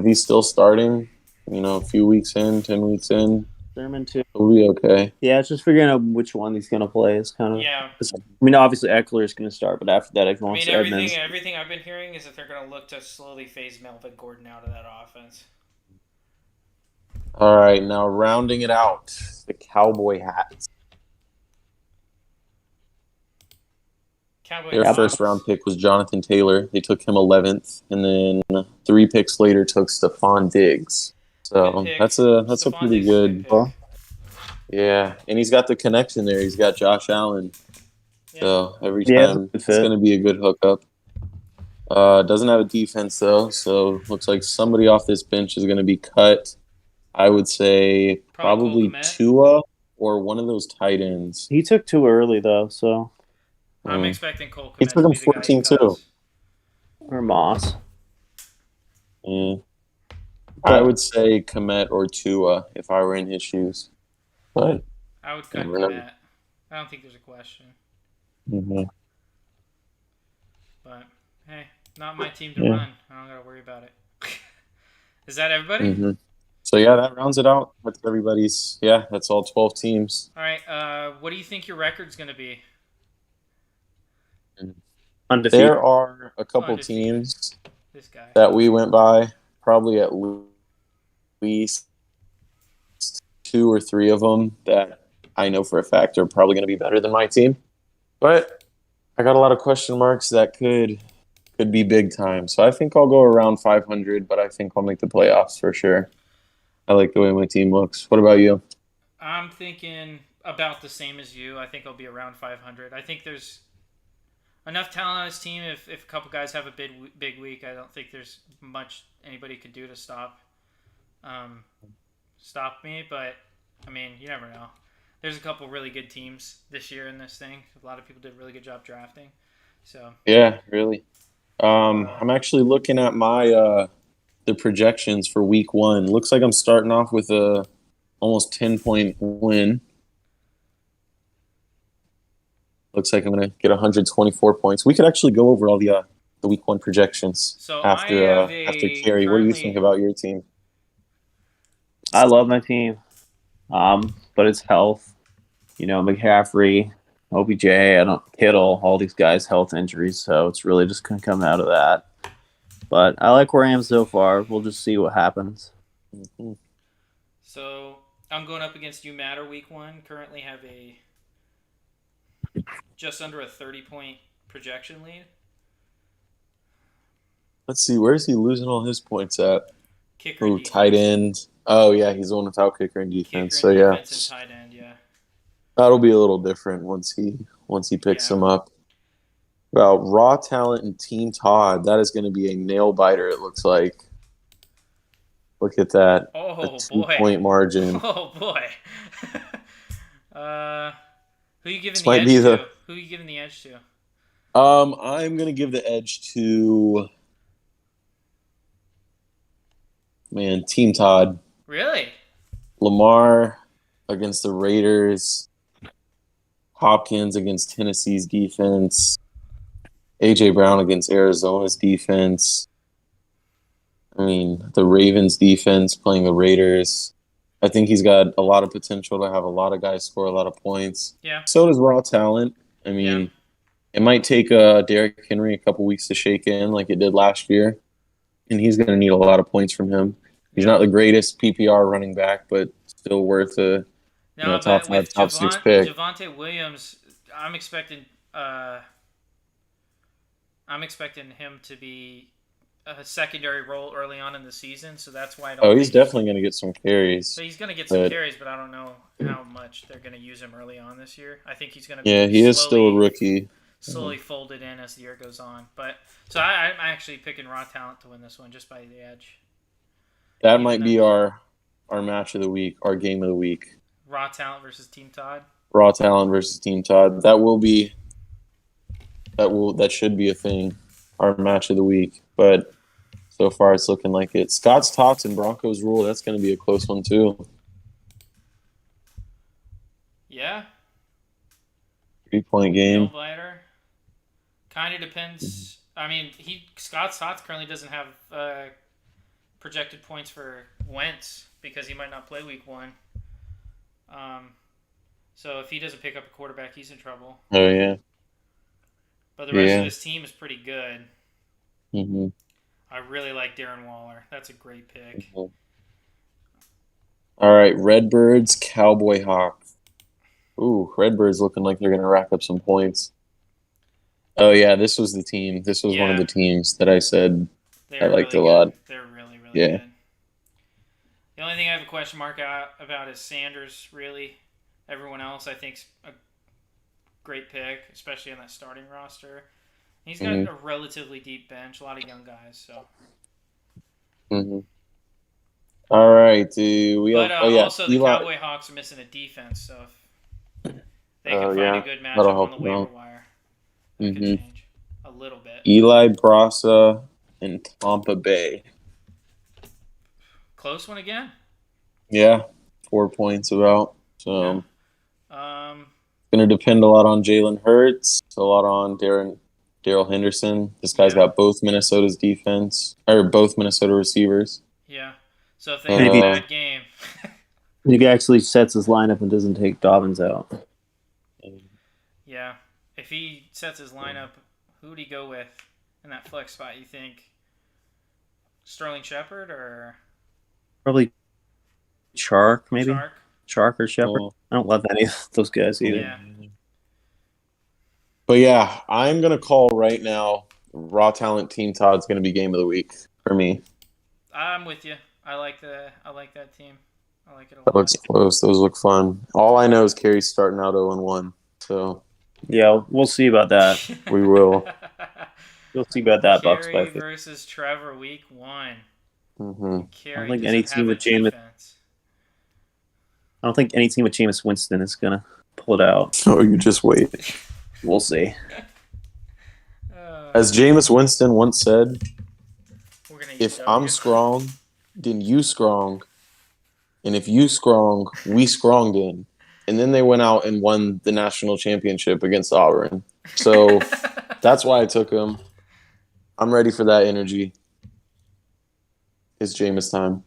he's still starting, a few weeks in, 10 weeks in, Thurman too. he'll be okay. Yeah, it's just figuring out which one he's gonna play is kind of. Yeah. I mean, obviously Eckler is gonna start, but after that, I everyone's mean, Edmonds. everything I've been hearing is that they're going to look to slowly phase Melvin Gordon out of that offense. All right, now rounding it out, the cowboy hats. Cowboys. Their first round pick was Jonathan Taylor. They took him 11th, and then 3 picks later took Stephon Diggs. So Good pick. that's a Stephon pretty Diggs is a good. pick. Well, Yeah, and he's got the connection there. He's got Josh Allen. Yeah. So every Yeah, time good it's fit. going to be a good hookup. Doesn't have a defense though, so looks like somebody off this bench is going to be cut. I would say Probably probably Cole Kmet. Tua or one of those tight ends. He took too early though, so I'm Mm. expecting Cole He Kmet took to him be the guy 14 he too. cuts. or Moss. Yeah. I would say Komet or Tua if I were in his shoes. But I would cut Never know. Kmet. I don't think there's a question. mhm. But hey, not my team to Yeah. run. I don't gotta worry about it. Is that everybody? Mhm. So yeah, that rounds it out. That's everybody's. Yeah, that's all 12 teams. All right. What do you think your record's gonna be? Undefeated. There are a couple Undefeated. teams This guy. that we went by, probably at least 2 or 3 of them that I know for a fact are probably going to be better than my team. But I got a lot of question marks that could be big time. So I think I'll go around 500, but I think I'll make the playoffs for sure. I like the way my team looks. What about you? I'm thinking about the same as you. I think I'll be around 500. I think there's enough talent on this team. If a couple guys have a big week, I don't think there's much anybody could do to stop me. But I mean, you never know. There's a couple really good teams this year in this thing. A lot of people did a really good job drafting. So Yeah, really. I'm actually looking at my the projections for week 1. Looks like I'm starting off with a almost 10-point win. Looks like I'm going to get 124 points. We could actually go over all the week 1 projections So after I have after Carrie. What do you think about your team? I love my team, but it's health. McCaffrey, OBJ, Kittle, all these guys health injuries, so it's really just gonna come out of that. But I like where I am so far. We'll just see what happens. Mhm. So I'm going up against you, Matter, week 1. Currently have a just under a 30-point projection lead. Let's see. Where's he losing all his points at? Kicker, Ooh, defense. tight end. Oh, yeah, he's the one without kicker and Kicker defense. and So, yeah, defense and tight end, yeah. that'll be a little different once he picks Yeah. him up. Well, raw talent and Team Todd, that is going to be a nail biter, it looks like. Look at that. Oh, A boy. 2-point margin. Oh boy. Who you giving This the might edge be to? the- Who you giving the edge to? I'm gonna give the edge to Team Todd. Really? Lamar against the Raiders. Hopkins against Tennessee's defense. AJ Brown against Arizona's defense. I mean, the Ravens defense playing the Raiders. I think he's got a lot of potential to have a lot of guys score a lot of points. Yeah. So does raw talent. I mean, Yeah. it might take Derrick Henry a couple weeks to shake in like it did last year, and he's going to need a lot of points from him. He's not the greatest PPR running back, but still worth a No, top but 5, with top 6 pick. Javonte Williams, I'm expecting him to be a secondary role early on in the season, so that's why I don't. Oh, he's think definitely going to get some carries. So he's going to get some but- carries, but I don't know how much they're going to use him early on this year. I think he's going to be Yeah, he is still a rookie. slowly folded in as the year goes on. But so I'm actually picking raw talent to win this one just by the edge. That Even might be though- our match of the week, our game of the week. Raw talent versus Team Todd. Raw talent versus Team Todd. That should be a thing. Our match of the week, but so far it's looking like it. Scott's Tots and Broncos rule. That's going to be a close one too. Yeah. 3-point game. Nail biter. Kind of depends. I mean, Scott's Tots currently doesn't have projected points for Wentz because he might not play week 1. So if he doesn't pick up a quarterback, he's in trouble. Oh yeah. But the rest Yeah. of his team is pretty good. Mm-hmm. I really like Darren Waller. That's a great pick. All right, Redbirds, Cowboy Hawks. Ooh, Redbirds looking like they're going to rack up some points. Oh yeah, this was the team. This was one of Yeah. the teams that I said They're I liked really a lot. good. They're really, really Yeah. good. The only thing I have a question mark about is Sanders, really. Everyone else, I think, is a great pick, especially on that starting roster. He's got Mhm. a relatively deep bench, a lot of young guys. So, Mm-hmm. All right, we but have, oh yeah, also the Eli. Cowboy Hawks are missing a defense, so if they can Oh, find yeah. a good matchup That'll on help the them waiver out. wire, that Mhm. could change a little bit. Eli Brasa and Tampa Bay. Close one again. Yeah, 4 points about. So Yeah. going to depend a lot on Jalen Hurts, a lot on Daryl Henderson. This guy's Yeah. got both Minnesota's defense, or both Minnesota receivers. Yeah. So if they have Maybe- a bad game, He actually sets his lineup and doesn't take Dobbins out. yeah. If he sets his lineup, who would he go with in that flex spot? You think Sterling Shepard or Probably Chark, maybe. Chark? Chark or Shepard. Oh. I don't love any of those guys either. Yeah. But yeah, I'm going to call right now Raw Talent Team Todd's going to be game of the week for me. I'm with you. I like that team. I like it a That lot. looks close. Those look fun. All I know is Carey's starting out 0-1. So Yeah, we'll see about that. we will. We'll see about that, Bucks. Kerry By versus Trevor week 1. Mm-hmm. Kerry think doesn't any have team a with Jameis- defense. I don't think any team with Jameis Winston is gonna pull it out. So you just wait. We'll see. As Jameis Winston once said, We're gonna if use I'm W. strong, then you strong. And if you strong, we strong then. And then they went out and won the national championship against Auburn. So that's why I took him. I'm ready for that energy. It's Jameis time.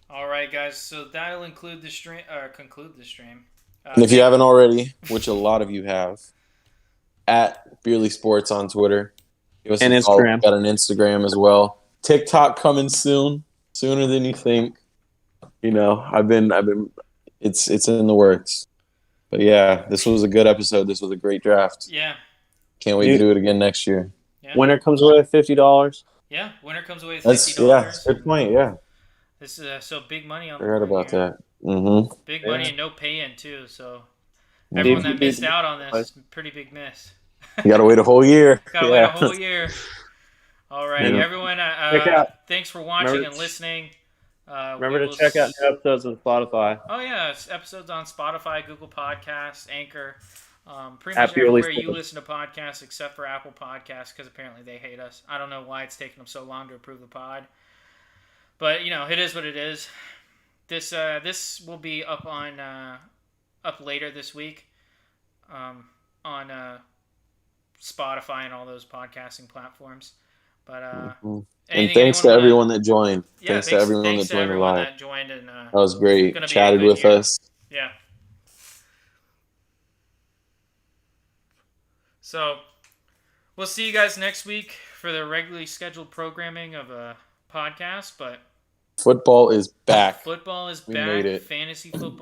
All right, guys. So that'll conclude the stream. And if you haven't already, which a lot of you have, at Beerly Sports on Twitter. Give us And a follow. Instagram. Got an Instagram as well. TikTok coming soon, sooner than you think. You know, it's in the works. But yeah, this was a good episode. This was a great draft. Yeah. Can't wait to do it again next year. Yeah. Winner comes away with $50. Yeah. Winner comes away with That's $50. good point. Yeah, This is so big money on the forgot board about here. that. Mm-hmm. Big money and no pay-in too. So everyone that missed out on this, pretty big miss. You got to wait a whole year. Gotta wait a whole year. All right, Yeah. everyone. Check out- Thanks for watching remember- and listening. Remember We to will check out new episodes on Spotify. Oh yeah, it's episodes on Spotify, Google Podcasts, Anchor, pretty much Happy early everywhere you summer. listen to podcasts except for Apple Podcasts because apparently they hate us. I don't know why it's taken them so long to approve the pod, but it is what it is. This will be up later this week, on Spotify and all those podcasting platforms. But And anything thanks to anyone wanna- everyone that joined. Yeah, thanks to everyone thanks that to joined the everyone live. that joined and That was great. gonna be a Chatted good with year. us. yeah. So, we'll see you guys next week for the regularly scheduled programming of a podcast. But Football is back. football is We back. made it. Fantasy football is